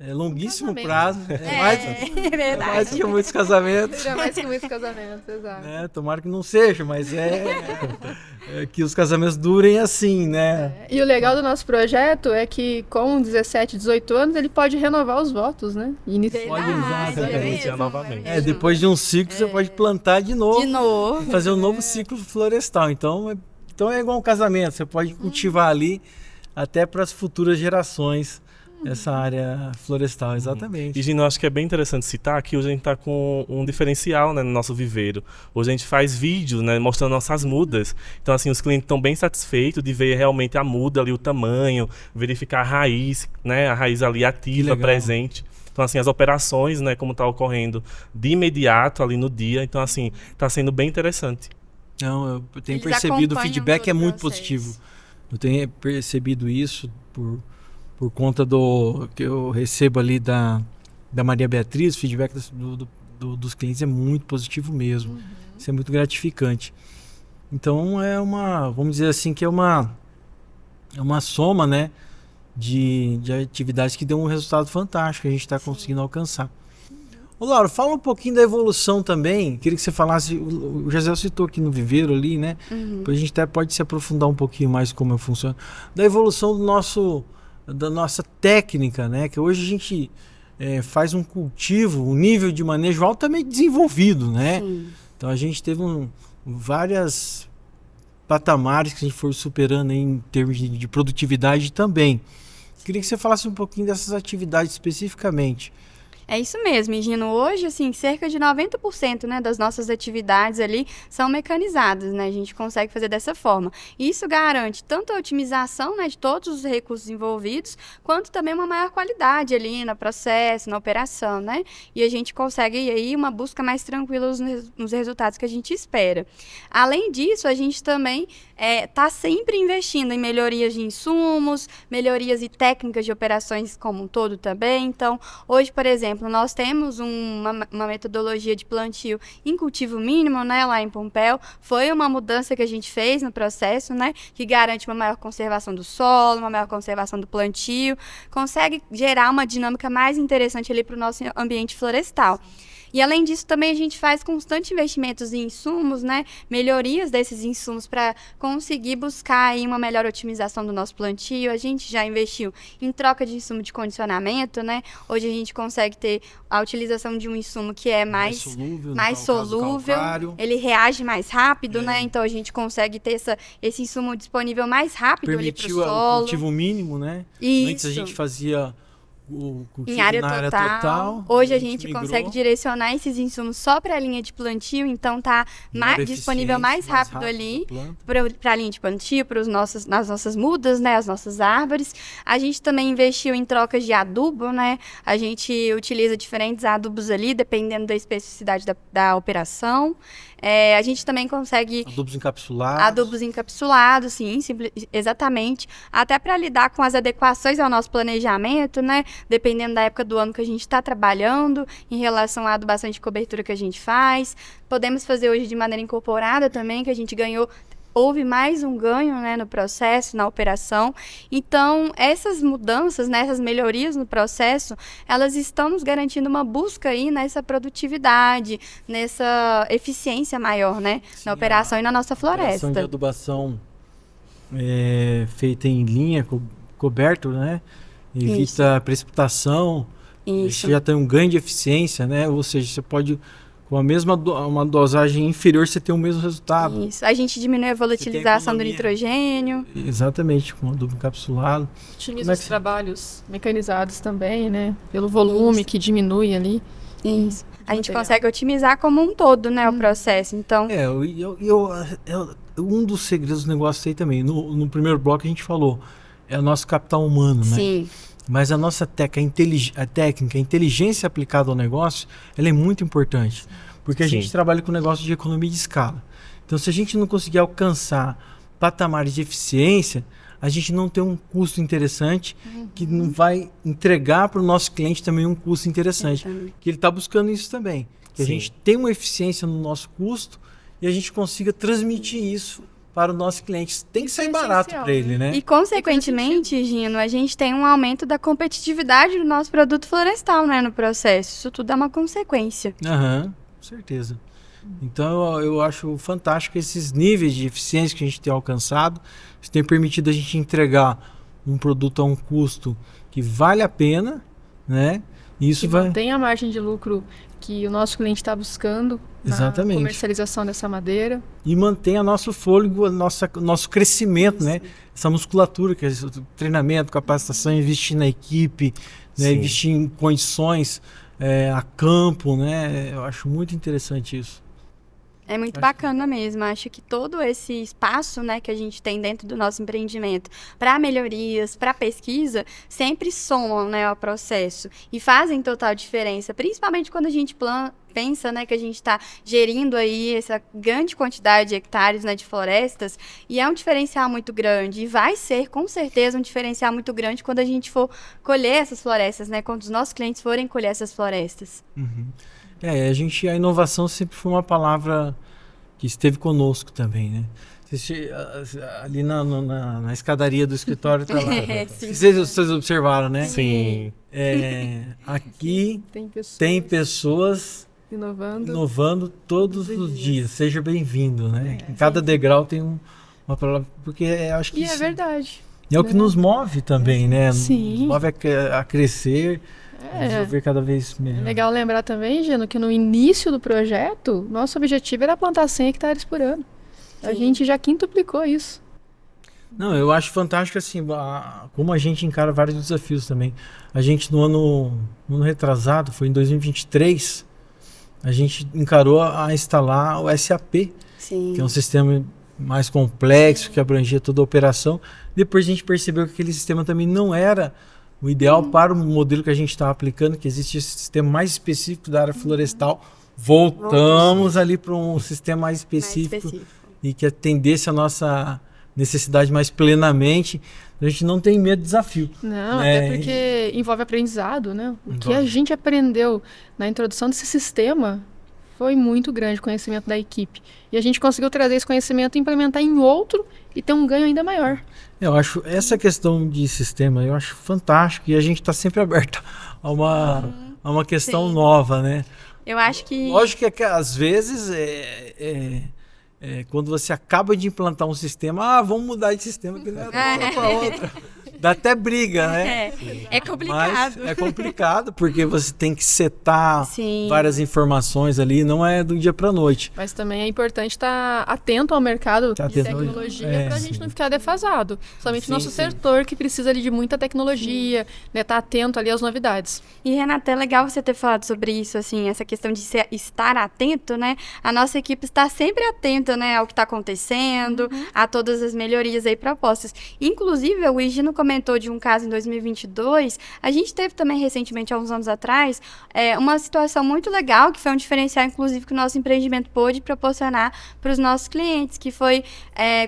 longuíssimo prazo. É verdade. Mais que muitos casamentos. Seria mais que muitos casamentos, exato. Tomara que não seja, mas que os casamentos durem assim, né? E o legal do nosso projeto é que com 17, 18 anos ele pode renovar os votos, né? Pode usar, Iniciar novamente. depois de um ciclo você pode plantar de novo. De novo. E fazer um novo ciclo florestal. Então é igual um casamento, você pode cultivar ali até para as futuras gerações essa área florestal, exatamente. E, Gino, acho que é bem interessante citar que hoje a gente está com um diferencial, né, no nosso viveiro. Hoje a gente faz vídeos, né, mostrando nossas mudas. Então, assim, os clientes estão bem satisfeitos de ver realmente a muda ali, o tamanho, verificar a raiz, né, a raiz ali ativa, presente. Então, assim, as operações, né, como está ocorrendo de imediato ali no dia. Então, assim, está sendo bem interessante. Não, eu tenho Eles percebido, o acompanham feedback é todo o muito processo. positivo. Eu tenho percebido isso por conta do que eu recebo ali da Maria Beatriz. O feedback dos clientes é muito positivo mesmo. Isso é muito gratificante. Então vamos dizer assim, que é uma soma, né, de atividades que dão um resultado fantástico que a gente está conseguindo alcançar. Ô, Laura, fala um pouquinho da evolução também. Queria que você falasse, o Jaziel citou aqui no viveiro ali, né? Depois a gente até pode se aprofundar um pouquinho mais como funciona. Da evolução da nossa técnica, né? Que hoje a gente faz um cultivo, um nível de manejo altamente desenvolvido, né? Sim. Então a gente teve várias patamares que a gente foi superando aí em termos de produtividade também. Queria que você falasse um pouquinho dessas atividades especificamente. É isso mesmo, Gino. Hoje, assim, cerca de 90%, né, das nossas atividades ali são mecanizadas, né? A gente consegue fazer dessa forma. E isso garante tanto a otimização, né, de todos os recursos envolvidos, quanto também uma maior qualidade ali no processo, na operação, né? E a gente consegue aí uma busca mais tranquila nos resultados que a gente espera. Além disso, a gente também está sempre investindo em melhorias de insumos, melhorias e técnicas de operações como um todo também. Então, hoje, por exemplo, nós temos uma metodologia de plantio em cultivo mínimo, né, lá em Pompéu. Foi uma mudança que a gente fez no processo, né, que garante uma maior conservação do solo, uma maior conservação do plantio, consegue gerar uma dinâmica mais interessante ali para o nosso ambiente florestal. E além disso, também a gente faz constante investimentos em insumos, né? Melhorias desses insumos para conseguir buscar aí uma melhor otimização do nosso plantio. A gente já investiu em troca de insumo de condicionamento, né? Hoje a gente consegue ter a utilização de um insumo que é mais solúvel, ele reage mais rápido, né? Então a gente consegue ter esse insumo disponível mais rápido ali para o solo. Permitiu o cultivo mínimo, né? Isso. Antes a gente fazia o cultivo em área na área total. Hoje a gente migrou. consegue direcionar esses insumos só para a linha de plantio, então tá disponível mais rápido ali para a linha de plantio, nas nossas mudas, né, as nossas árvores. A gente também investiu em trocas de adubo, né? A gente utiliza diferentes adubos ali, dependendo da especificidade da operação. A gente também consegue... Adubos encapsulados, sim, exatamente. Até para lidar com as adequações ao nosso planejamento, né? Dependendo da época do ano que a gente está trabalhando, em relação à adubação de cobertura que a gente faz. Podemos fazer hoje de maneira incorporada também, que a gente ganhou... Houve mais um ganho, né, no processo, na operação. Então, essas mudanças, né, essas melhorias no processo, elas estão nos garantindo uma busca aí nessa produtividade, nessa eficiência maior, né, na operação e na nossa floresta. A operação de adubação feita em linha, coberto, né, evita a precipitação. Isso. Já tem um ganho de eficiência, né, ou seja, você pode... Com a mesma uma dosagem inferior, você tem o mesmo resultado. Isso. A gente diminui a volatilização do nitrogênio. Exatamente, com o adubo encapsulado. Otimiza os trabalhos mecanizados também, né? Pelo volume que diminui ali. Isso. A gente consegue otimizar como um todo, né, o processo. Então... um dos segredos do negócio aí também, no primeiro bloco a gente falou, é o nosso capital humano, né? Sim. Mas a nossa técnica, a inteligência aplicada ao negócio, ela é muito importante. Porque a gente trabalha com negócio de economia de escala. Então, se a gente não conseguir alcançar patamares de eficiência, a gente não tem um custo interessante, que não vai entregar para o nosso cliente também um custo interessante. Que ele está buscando isso também. Que a gente tenha uma eficiência no nosso custo e a gente consiga transmitir isso para o nosso cliente. Tem que ser barato para ele, né? E, consequentemente, Gino, a gente tem um aumento da competitividade do nosso produto florestal, né, no processo. Isso tudo é uma consequência. Com certeza. Então, eu acho fantástico esses níveis de eficiência que a gente tem alcançado. Isso tem permitido a gente entregar um produto a um custo que vale a pena, né? E isso tem a margem de lucro que o nosso cliente está buscando na comercialização dessa madeira. E mantém o nosso fôlego, nosso crescimento, né? Essa musculatura, que é o treinamento, capacitação, investir na equipe, né? Investir em condições a campo, né? Eu acho muito interessante isso. É muito bacana mesmo. Acho que todo esse espaço, né, que a gente tem dentro do nosso empreendimento para melhorias, para pesquisa, sempre somam, né, ao processo e fazem total diferença, principalmente quando a gente pensa, né, que a gente está gerindo aí essa grande quantidade de hectares, né, de florestas, e é um diferencial muito grande, e vai ser, com certeza, um diferencial muito grande quando a gente for colher essas florestas, né, quando os nossos clientes forem colher essas florestas. A inovação sempre foi uma palavra que esteve conosco também, né? Ali na escadaria do escritório tá lá. Vocês observaram, né? Sim. Aqui tem pessoas inovando todos os dias. Seja bem-vindo, né? Em cada degrau tem uma palavra, porque acho que é verdade. É o que nos move também, né? Sim. Nos move a crescer. Desenvolver cada vez melhor. É legal lembrar também, Gino, que no início do projeto, nosso objetivo era plantar 100 hectares por ano. A gente já quintuplicou isso. Não, eu acho fantástico assim, como a gente encara vários desafios também. A gente no ano retrasado, foi em 2023, a gente encarou a instalar o SAP, que é um sistema mais complexo, que abrangia toda a operação. Depois a gente percebeu que aquele sistema também não era o ideal para o modelo que a gente estava aplicando, que existe esse sistema mais específico da área florestal. Voltamos ali para um sistema mais específico e que atendesse a nossa necessidade mais plenamente. A gente não tem medo de desafio. Não, até porque envolve aprendizado, né? O que a gente aprendeu na introdução desse sistema foi muito grande, o conhecimento da equipe. E a gente conseguiu trazer esse conhecimento e implementar em outro e ter um ganho ainda maior. Eu acho essa questão de sistema, eu acho fantástico, e a gente está sempre aberto a uma questão nova, né? Eu acho que... Lógico que às vezes quando você acaba de implantar um sistema, vamos mudar de sistema que não é para outra. Dá até briga, né? É complicado. Mas é complicado, porque você tem que setar Sim. várias informações ali, não é do dia para noite. Mas também é importante estar atento ao mercado de atento, tecnologia para a gente não ficar defasado. Somente Sim, o nosso sim. setor que precisa ali de muita tecnologia, né, tá atento ali às novidades. E, Renata, é legal você ter falado sobre isso, assim, essa questão de estar atento, né? A nossa equipe está sempre atenta, né, ao que está acontecendo, a todas as melhorias aí propostas. Inclusive, o Higino comentou de um caso em 2022, a gente teve também recentemente, há uns anos atrás, uma situação muito legal, que foi um diferencial, inclusive, que o nosso empreendimento pôde proporcionar para os nossos clientes, que foi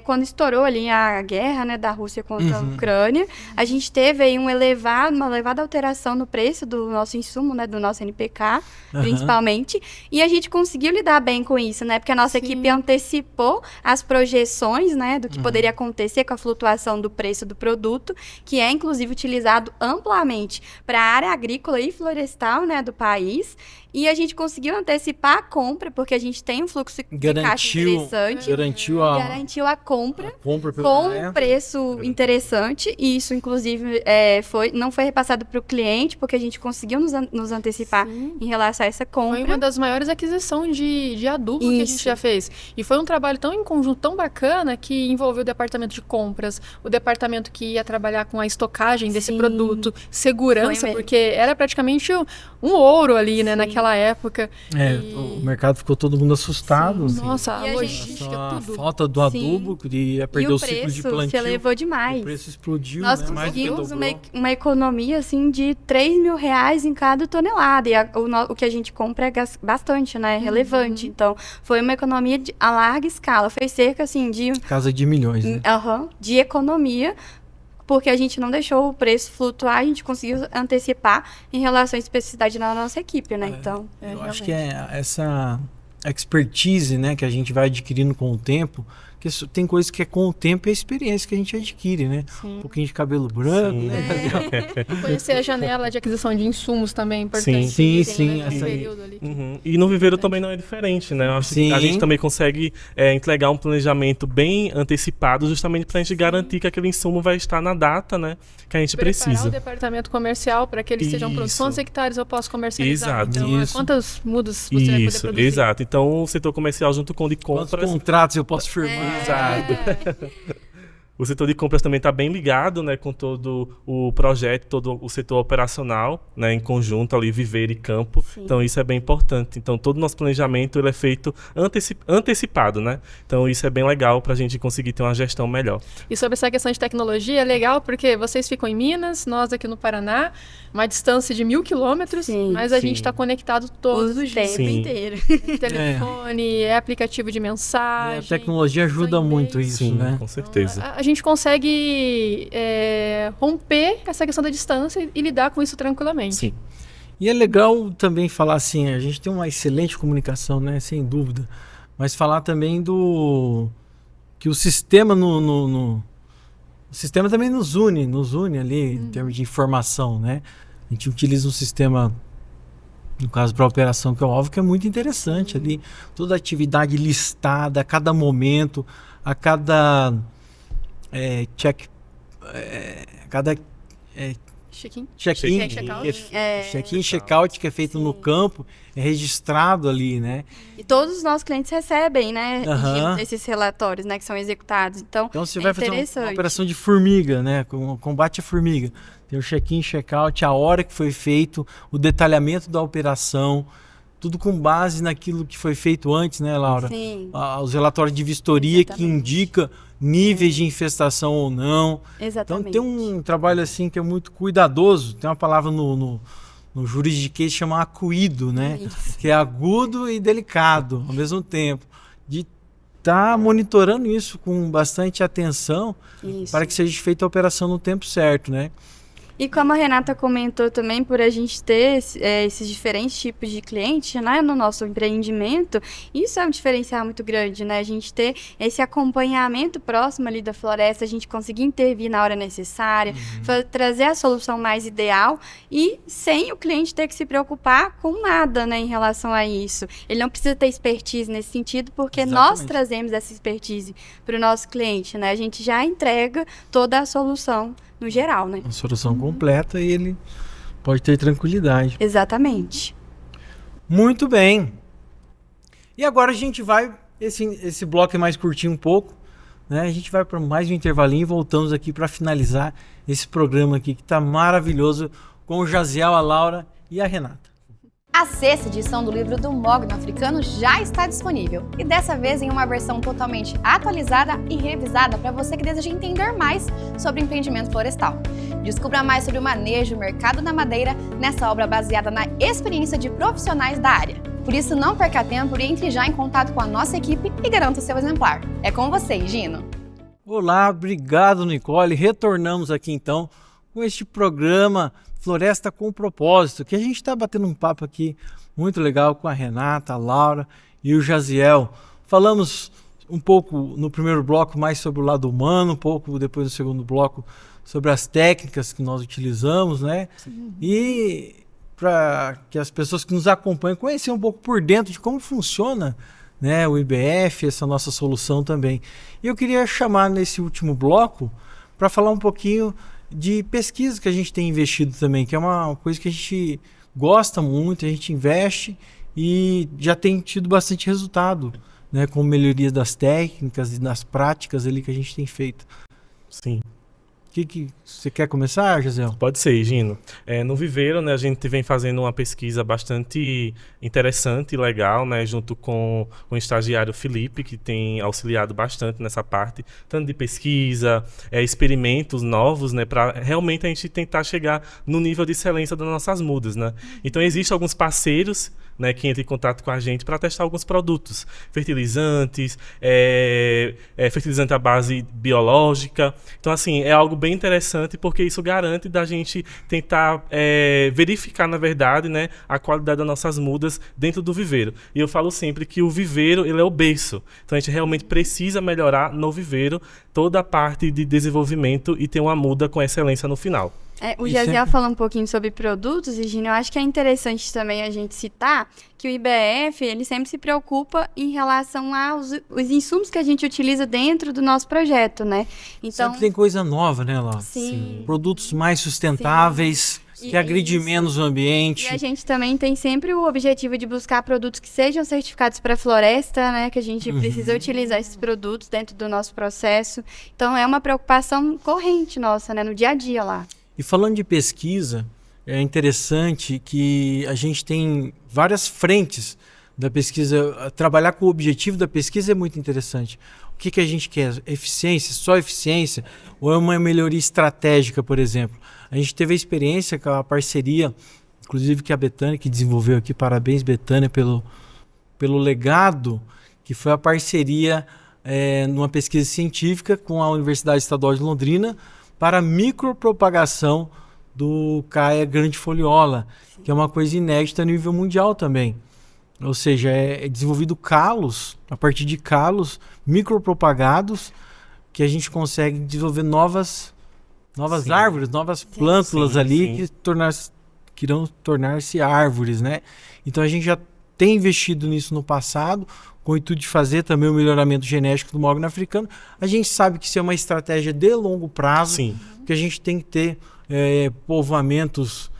quando estourou ali a guerra, né, da Rússia contra a Ucrânia, a gente teve aí uma elevada alteração no preço do nosso insumo, né, do nosso NPK, principalmente, e a gente conseguiu lidar bem com isso, né, porque a nossa equipe antecipou as projeções, né, do que poderia acontecer com a flutuação do preço do produto, que é, inclusive, utilizado amplamente para a área agrícola e florestal, né, do país. E a gente conseguiu antecipar a compra, porque a gente tem um fluxo de caixa interessante. Garantiu a compra com um preço interessante. E isso, inclusive, não foi repassado para o cliente, porque a gente conseguiu nos antecipar em relação a essa compra. Foi uma das maiores aquisições de adubo que a gente já fez. E foi um trabalho tão em conjunto, tão bacana, que envolveu o departamento de compras, o departamento que ia trabalhar com a estocagem desse produto, segurança, porque era praticamente um ouro ali, né, naquela época. O mercado ficou todo mundo assustado. Assim. Nossa, a E a logística, tudo. A falta do adubo, que ia perder o ciclo de plantio. Se elevou demais. O preço explodiu, Nós conseguimos uma economia, assim, de R$3.000 em cada tonelada. E o que a gente compra é bastante, né? Relevante. Então, foi uma economia a larga escala. Foi cerca, assim, de... Casa de milhões, né? De economia, porque a gente não deixou o preço flutuar, a gente conseguiu antecipar em relação à especificidade da nossa equipe, né? Então, eu acho que essa expertise, né, que a gente vai adquirindo com o tempo, que tem coisas que com o tempo e a experiência que a gente adquire, né? Um pouquinho de cabelo branco, né? Conhecer a janela de aquisição de insumos também é importante. Sim. Essa período ali. E no Viveiro também não é diferente, né? Eu acho que a gente também consegue entregar um planejamento bem antecipado, justamente para a gente garantir que aquele insumo vai estar na data, né, que a gente precisa. Preparar o departamento comercial para que eles sejam prontos. Quantos hectares eu posso comercializar? Exato. Então, quantas mudas você vai poder produzir? Exato. Então, o setor comercial junto com o de compras... Quantos contratos eu posso firmar? Exato. O setor de compras também está bem ligado, né, com todo o projeto, todo o setor operacional, né, em conjunto ali, Viveiro e Campo. Sim. Então isso é bem importante. Então todo o nosso planejamento ele é feito antecipado, né? Então isso é bem legal para a gente conseguir ter uma gestão melhor. E sobre essa questão de tecnologia, é legal porque vocês ficam em Minas, nós aqui no Paraná, uma distância de 1.000 quilômetros, mas a gente está conectado todos os dias. O tempo inteiro. Telefone, aplicativo de mensagem. A tecnologia ajuda muito isso, né? Com certeza. A gente consegue romper essa questão da distância e lidar com isso tranquilamente. Sim. E é legal também falar assim, a gente tem uma excelente comunicação, né? Sem dúvida. Mas falar também que o sistema o sistema também nos une ali em termos de informação, né? A gente utiliza um sistema, no caso para a operação que é o alvo, que é muito interessante ali. Toda a atividade listada, a cada momento, a cada check-in, check-out que é feito no campo, é registrado ali, né? E todos os nossos clientes recebem, né, esses relatórios, né, que são executados. Então você vai fazer uma operação de formiga, né, combate à formiga. Tem o check-in, check-out, a hora que foi feito, o detalhamento da operação, tudo com base naquilo que foi feito antes, né, Laura? Sim. Os relatórios de vistoria que indica níveis de infestação ou não. Exatamente. Então tem um trabalho assim que é muito cuidadoso. Tem uma palavra no juridiquês que chama acuído, né? Isso. Que é agudo e delicado ao mesmo tempo. De estar monitorando isso com bastante atenção para que seja feita a operação no tempo certo, né? E como a Renata comentou também, por a gente ter esses diferentes tipos de clientes, né, no nosso empreendimento, isso é um diferencial muito grande, né? A gente ter esse acompanhamento próximo ali da floresta, a gente conseguir intervir na hora necessária, trazer a solução mais ideal e sem o cliente ter que se preocupar com nada, né, em relação a isso. Ele não precisa ter expertise nesse sentido, porque nós trazemos essa expertise para o nosso cliente, né? A gente já entrega toda a solução no geral, né? Uma solução completa e ele pode ter tranquilidade. Exatamente. Muito bem. E agora a gente vai, esse bloco é mais curtinho um pouco, né? A gente vai para mais um intervalinho e voltamos aqui para finalizar esse programa aqui que está maravilhoso com o Jaziel, a Laura e a Renata. A sexta edição do livro do Mogno Africano já está disponível e dessa vez em uma versão totalmente atualizada e revisada para você que deseja entender mais sobre empreendimento florestal. Descubra mais sobre o manejo e o mercado da madeira nessa obra baseada na experiência de profissionais da área. Por isso não perca tempo e entre já em contato com a nossa equipe e garanta o seu exemplar. É com você, Gino. Olá, obrigado, Nicole. Retornamos aqui então com este programa Floresta com Propósito, que a gente está batendo um papo aqui muito legal com a Renata, a Laura e o Jaziel. Falamos um pouco no primeiro bloco mais sobre o lado humano, um pouco depois no segundo bloco sobre as técnicas que nós utilizamos, né? Sim. E para que as pessoas que nos acompanham conheçam um pouco por dentro de como funciona, né, o IBF, essa nossa solução também. E eu queria chamar nesse último bloco para falar um pouquinho de pesquisa que a gente tem investido também, que é uma coisa que a gente gosta muito, a gente investe e já tem tido bastante resultado, né, com melhoria das técnicas e das práticas ali que a gente tem feito. Sim. Que você quer começar, José? Pode ser, Gino. No Viveiro, né, a gente vem fazendo uma pesquisa bastante interessante e legal, né, junto com o estagiário Felipe, que tem auxiliado bastante nessa parte, tanto de pesquisa, experimentos novos, né, para realmente a gente tentar chegar no nível de excelência das nossas mudas, né. Então, existem alguns parceiros, né, que entra em contato com a gente para testar alguns produtos, fertilizantes, fertilizante à base biológica. Então, assim, é algo bem interessante porque isso garante da gente tentar verificar, na verdade, né, a qualidade das nossas mudas dentro do viveiro. E eu falo sempre que o viveiro, ele é o berço. Então, a gente realmente precisa melhorar no viveiro toda a parte de desenvolvimento e ter uma muda com excelência no final. O Jaziel falou um pouquinho sobre produtos, e Gino, eu acho que é interessante também a gente citar que o IBF, ele sempre se preocupa em relação aos os insumos que a gente utiliza dentro do nosso projeto, né? Então, sempre tem coisa nova, né, Laura? Sim. Produtos mais sustentáveis, que agridem menos o ambiente. E a gente também tem sempre o objetivo de buscar produtos que sejam certificados para a floresta, né? Que a gente precisa utilizar esses produtos dentro do nosso processo. Então, é uma preocupação corrente nossa, né? No dia a dia lá. E falando de pesquisa, é interessante que a gente tem várias frentes da pesquisa. Trabalhar com o objetivo da pesquisa é muito interessante. O que a gente quer? Eficiência? Só eficiência? Ou é uma melhoria estratégica, por exemplo? A gente teve a experiência com a parceria, inclusive que a Betânia, que desenvolveu aqui, parabéns Betânia pelo legado, que foi a parceria numa pesquisa científica com a Universidade Estadual de Londrina, para a micropropagação do caia grandifoliola, que é uma coisa inédita a nível mundial também. Ou seja, é desenvolvido calos, a partir de calos micropropagados, que a gente consegue desenvolver novas árvores, novas plântulas ali que irão tornar-se árvores, né? Então a gente já tem investido nisso no passado, com o intuito de fazer também o melhoramento genético do mogno africano. A gente sabe que isso é uma estratégia de longo prazo, que a gente tem que ter povoamentos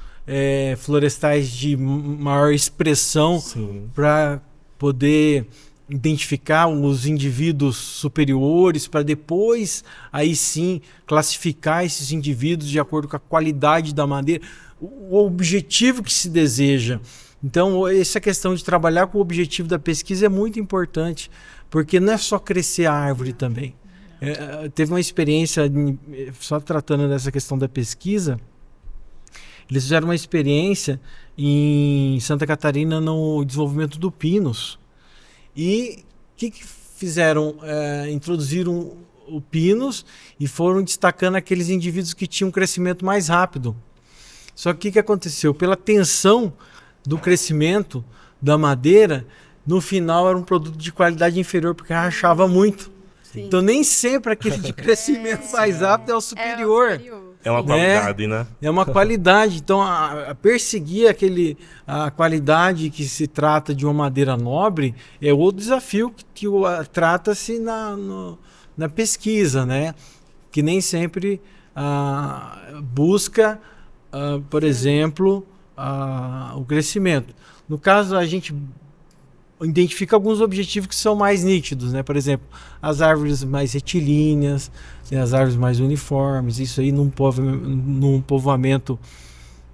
florestais de maior expressão para poder identificar os indivíduos superiores, para depois, aí sim, classificar esses indivíduos de acordo com a qualidade da madeira, o objetivo que se deseja. Então, essa questão de trabalhar com o objetivo da pesquisa é muito importante, porque não é só crescer a árvore também. Teve uma experiência, só tratando dessa questão da pesquisa, eles fizeram uma experiência em Santa Catarina no desenvolvimento do pinus. E o que fizeram? Introduziram o pinus e foram destacando aqueles indivíduos que tinham um crescimento mais rápido. Só que o que aconteceu? Pela tensão do crescimento da madeira, no final era um produto de qualidade inferior, porque rachava muito. Sim. Então nem sempre aquele de crescimento mais rápido é o superior. É uma qualidade, né? É uma qualidade. Então, a perseguir a qualidade que se trata de uma madeira nobre é outro desafio que trata-se na pesquisa, né? Que nem sempre busca, por exemplo, o crescimento. No caso, a gente identifica alguns objetivos que são mais nítidos, né? Por exemplo, as árvores mais retilíneas, as árvores mais uniformes, isso aí num povoamento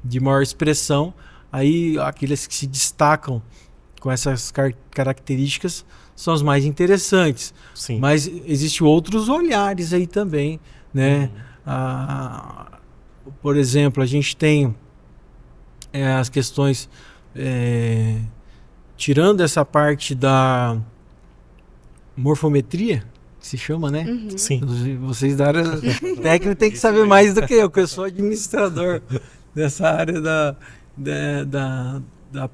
de maior expressão, aí aqueles que se destacam com essas características são os mais interessantes. Sim. Mas existem outros olhares aí também, né? Por exemplo, a gente tem as questões... tirando essa parte da morfometria, que se chama, né? Sim. Vocês da área técnica têm que saber mais do que eu sou administrador dessa área da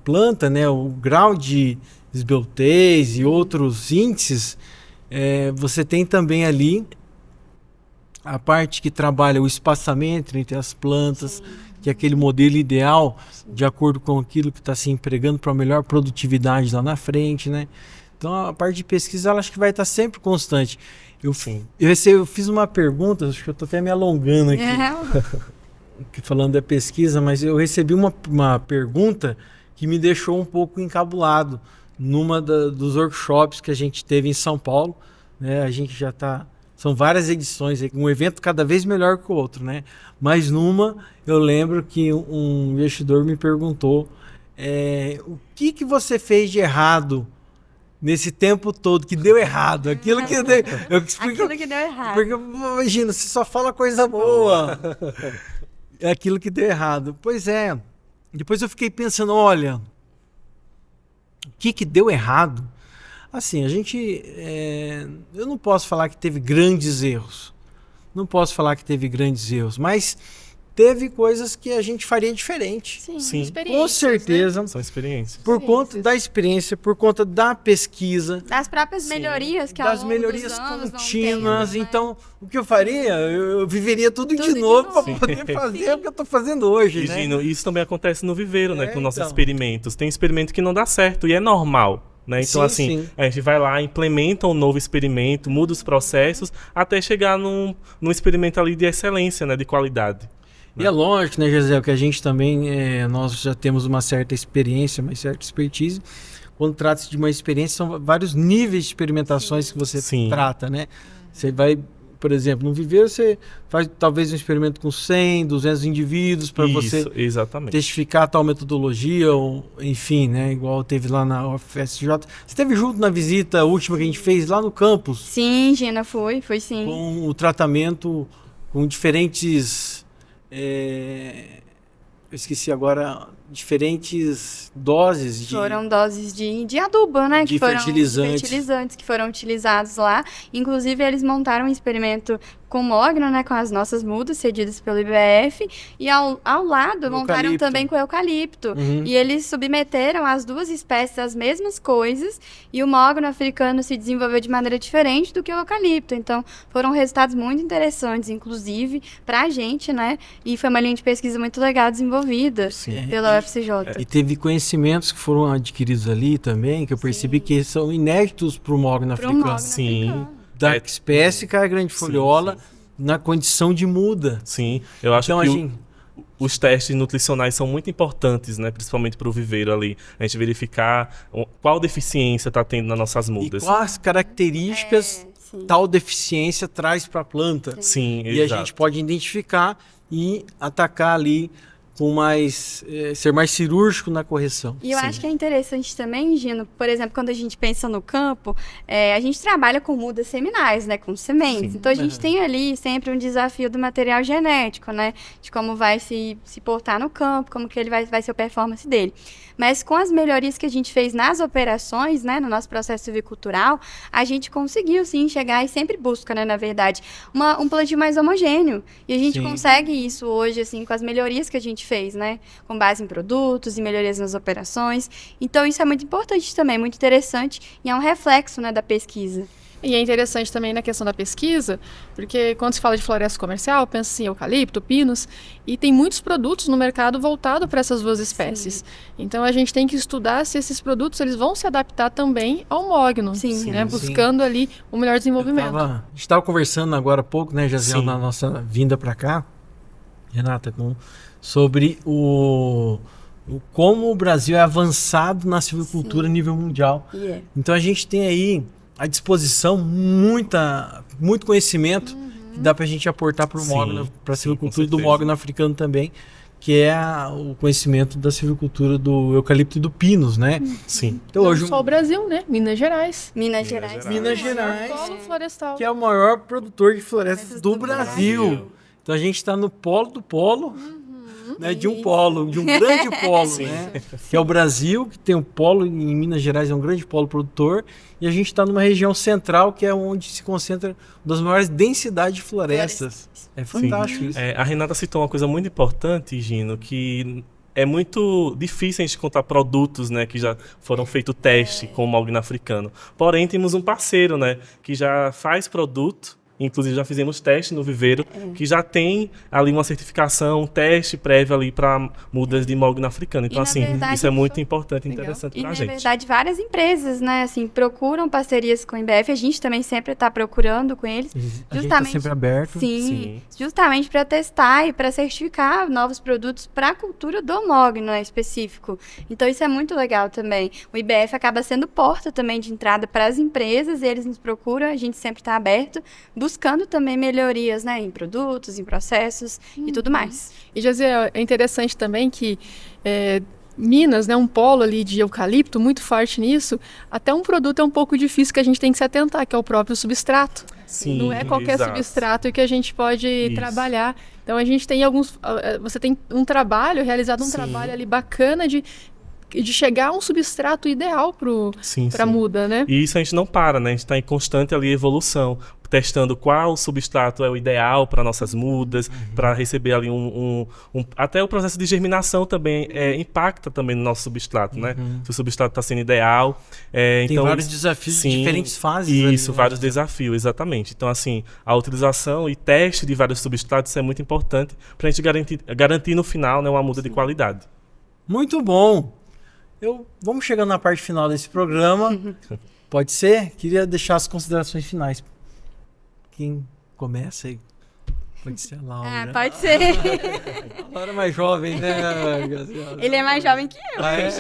planta, né? O grau de esbeltez e outros índices. Você tem também ali a parte que trabalha o espaçamento entre as plantas, que é aquele modelo ideal de acordo com aquilo que está se empregando para melhor produtividade lá na frente, né? Então a parte de pesquisa ela acho que vai estar sempre constante. Eu fiz uma pergunta, acho que eu estou até me alongando aqui, falando da pesquisa, mas eu recebi uma pergunta que me deixou um pouco encabulado numa dos workshops que a gente teve em São Paulo, né? A gente já está... São várias edições, um evento cada vez melhor que o outro, né? Mas numa, eu lembro que um investidor me perguntou o que você fez de errado nesse tempo todo, que deu errado. Aquilo que deu, aquilo que deu errado. Porque, imagina, você só fala coisa boa. É aquilo que deu errado. Pois é. Depois eu fiquei pensando, olha, o que deu errado? Assim, eu não posso falar que teve grandes erros. Não posso falar que teve grandes erros, mas teve coisas que a gente faria diferente. Sim. Com certeza. Né? São experiências. Por conta da experiência, por conta da pesquisa. Das próprias melhorias que ao longo melhorias dos anos contínuas. vão tendo, né? Então, o que eu faria? Eu viveria tudo de novo para poder fazer o que eu estou fazendo hoje. E, né? Gino, isso também acontece no viveiro, né? Com nossos então. experimentos. Tem experimento que não dá certo e é normal. Né? Então, sim. A gente vai lá, implementa um novo experimento, muda os processos, até chegar num experimento ali de excelência, né? De qualidade. E é lógico, né, Gisele, que a gente também, nós já temos uma certa experiência, uma certa expertise. Quando trata-se de uma experiência, são vários níveis de experimentações que você trata, né? Você vai, por exemplo, no viveiro você faz talvez um experimento com 100, 200 indivíduos para você testificar tal metodologia, ou, enfim, né? Igual teve lá na UFSJ. Você esteve junto na visita última que a gente fez lá no campus? Sim, Gina, fui sim. Com o tratamento com diferentes... eu esqueci agora, diferentes doses de... Foram doses de adubo, né? De fertilizantes que foram utilizados lá. Inclusive, eles montaram um experimento com mogno, né? Com as nossas mudas cedidas pelo IBF. E ao lado, montaram também com eucalipto. E eles submeteram as duas espécies às mesmas coisas. E o mogno africano se desenvolveu de maneira diferente do que o eucalipto. Então, foram resultados muito interessantes, inclusive, pra gente, né? E foi uma linha de pesquisa muito legal desenvolvida pela UFCJ. E teve conhecimentos que foram adquiridos ali também, que eu percebi que são inéditos para o mogno africano. Da espécie cara grande folhola na condição de muda. Sim, eu acho que os testes nutricionais são muito importantes, né? Principalmente para o viveiro ali. A gente verificar qual deficiência está tendo nas nossas mudas. E quais características tal deficiência traz para a planta. Sim, e a gente pode identificar e atacar ali ser mais cirúrgico na correção. E eu acho que é interessante também, Gino, por exemplo, quando a gente pensa no campo, a gente trabalha com mudas seminais, né, com sementes. Sim. Então a gente tem ali sempre um desafio do material genético, né, de como vai se portar no campo, como que ele vai ser a performance dele. Mas com as melhorias que a gente fez nas operações, né, no nosso processo silvicultural, a gente conseguiu sim chegar e sempre busca, né, na verdade, um plantio mais homogêneo. E a gente consegue isso hoje, assim, com as melhorias que a gente fez, né, com base em produtos e melhorias nas operações. Então isso é muito importante também, muito interessante e é um reflexo, né, da pesquisa. E é interessante também na questão da pesquisa, porque quando se fala de floresta comercial, pensa em eucalipto, pinos, e tem muitos produtos no mercado voltado para essas duas espécies. Então a gente tem que estudar se esses produtos eles vão se adaptar também ao mogno, né? Buscando ali o melhor desenvolvimento. A gente estava conversando agora há pouco, né, Jaziel, na nossa vinda para cá, Renata, sobre como o Brasil é avançado na silvicultura a nível mundial. Então a gente tem aí à disposição muito conhecimento que dá para a gente aportar para o mogno, para a silvicultura do mogno africano também, que é o conhecimento da silvicultura do eucalipto e do pinus, né? Sim. Então, não hoje só o Brasil, né? Minas Gerais. Minas Gerais. Polo florestal. Que é o maior produtor de florestas do Brasil. Então a gente está no polo do polo, né, de um grande polo, né, que é o Brasil, que tem um polo em Minas Gerais, é um grande polo produtor, e a gente está numa região central, que é onde se concentra uma das maiores densidades de florestas. É fantástico isso. A Renata citou uma coisa muito importante, Gino, que é muito difícil a gente encontrar produtos, né, que já foram feito teste com o mogno africano. Porém, temos um parceiro, né, que já faz produto. Inclusive já fizemos teste no viveiro, que já tem ali uma certificação, um teste prévio ali para mudas de mogno africano. Então, assim, verdade, isso é muito importante e interessante para a gente. Na verdade, várias empresas, né, assim, procuram parcerias com o IBF, a gente também sempre está procurando com eles. A gente está sempre aberto. Sim, justamente para testar e para certificar novos produtos para a cultura do mogno, né, específico. Então, isso é muito legal também. O IBF acaba sendo porta também de entrada para as empresas, eles nos procuram, a gente sempre está aberto, buscando também melhorias, né, em produtos, em processos e tudo mais. E, Jaziel, é interessante também que Minas, né, um polo ali de eucalipto, muito forte nisso, até um produto é um pouco difícil que a gente tem que se atentar, que é o próprio substrato. Sim, não é qualquer substrato que a gente pode trabalhar. Então, a gente tem você tem um trabalho, realizado um trabalho ali bacana de chegar a um substrato ideal para a muda, né? E isso a gente não para, né? A gente está em constante ali evolução, testando qual substrato é o ideal para nossas mudas, para receber ali até o processo de germinação também impacta também no nosso substrato, né? Se o substrato está sendo ideal. Tem então, vários desafios de diferentes fases. Isso, ali, vários desafios, exatamente. Então, assim, a utilização e teste de vários substratos é muito importante para a gente garantir no final, né, uma muda de qualidade. Muito bom! Vamos chegando na parte final desse programa. Pode ser? Queria deixar as considerações finais. Quem começa aí? Pode ser a Laura. Pode ser. A Laura é mais jovem, né? Ele é mais jovem que eu, né?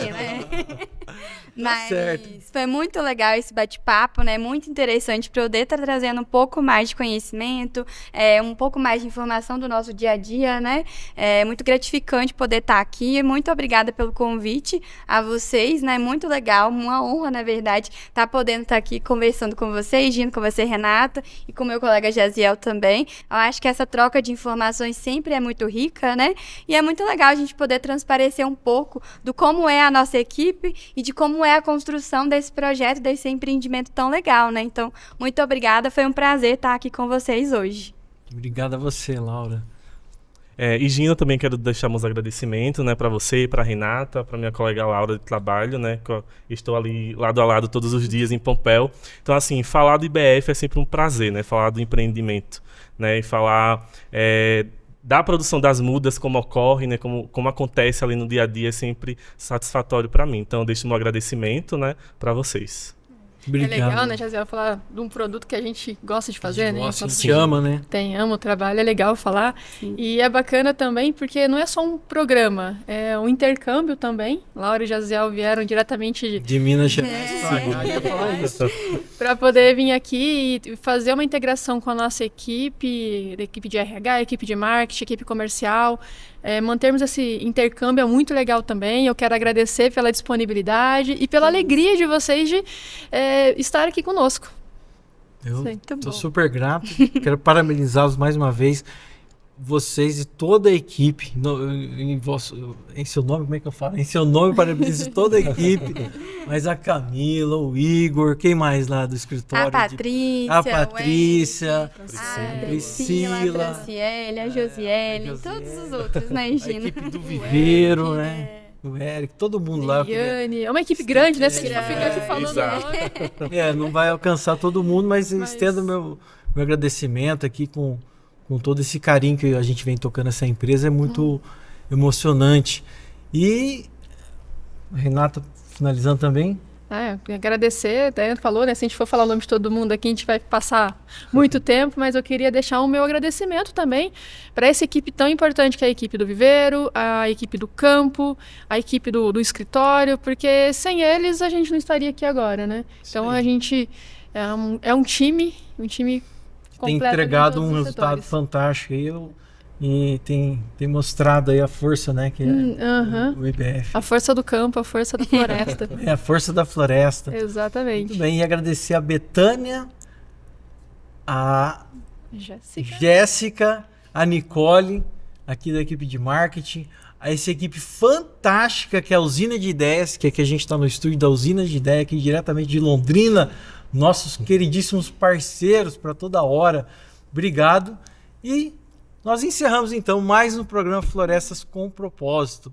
Mas certo. Foi muito legal esse bate-papo, né? Muito interessante poder estar trazendo um pouco mais de conhecimento, um pouco mais de informação do nosso dia a dia, né? É muito gratificante poder estar aqui. Muito obrigada pelo convite a vocês, né? Muito legal, uma honra, na verdade, estar podendo estar aqui conversando com vocês, Gino, com você, Renata, e com meu colega Jaziel também. Eu acho que essa troca de informações sempre é muito rica, né? E é muito legal a gente poder transparecer um pouco do como é a nossa equipe e de como é a construção desse projeto, desse empreendimento tão legal, né? Então, muito obrigada, foi um prazer estar aqui com vocês hoje. Obrigado a você, Laura. E Gino, também quero deixar meus agradecimentos, né, para você, para Renata, para minha colega Laura de trabalho, né, que eu estou ali lado a lado todos os dias em Pompéu. Então, assim, falar do IBF é sempre um prazer, né, falar do empreendimento, né, e falar da produção das mudas, como ocorre, né, como acontece ali no dia a dia, é sempre satisfatório para mim. Então, eu deixo meu agradecimento, né, para vocês. Obrigado. É legal, né, Jaziel, falar de um produto que a gente gosta de fazer, né? A gente ama, né? Ama o trabalho, é legal falar. Sim. E é bacana também porque não é só um programa, é um intercâmbio também. Laura e Jaziel vieram diretamente de Minas Gerais para poder vir aqui e fazer uma integração com a nossa equipe, da equipe de RH, equipe de marketing, equipe comercial. mantermos esse intercâmbio é muito legal também. Eu quero agradecer pela disponibilidade e pela alegria de vocês de estar aqui conosco. Eu estou super grato. Quero parabenizá-los mais uma vez. Vocês e toda a equipe, em seu nome, como é que eu falo? Em seu nome, parabenizo toda a equipe, mas a Camila, o Igor, quem mais lá do escritório? A Patrícia, a Priscila, a Franciele, a Josiele, todos os outros, né, Gina? A equipe do Viveiro, né? O Eric, todo mundo lá. É uma equipe grande, né? Se a gente for ficar aqui falando agora. Não vai alcançar todo mundo, mas estendo meu agradecimento aqui com todo esse carinho que a gente vem tocando essa empresa, é muito emocionante. E a Renata, finalizando também. Agradecer, falou, né? Se a gente for falar o nome de todo mundo aqui, a gente vai passar muito tempo, mas eu queria deixar o meu agradecimento também para essa equipe tão importante que é a equipe do Viveiro, a equipe do campo, a equipe do escritório, porque sem eles a gente não estaria aqui agora, né? Então a gente é um time tem entregado um resultado fantástico e tem mostrado aí a força, né, que é o IBF. A força do campo, a força da floresta. A força da floresta. Exatamente. Muito bem, e agradecer a Betânia, a Jéssica, a Nicole, aqui da equipe de marketing, a essa equipe fantástica que é a Usina de Ideias, que aqui a gente está no estúdio da Usina de Ideias, aqui diretamente de Londrina, nossos queridíssimos parceiros para toda hora. Obrigado. E nós encerramos então mais um programa Florestas com Propósito.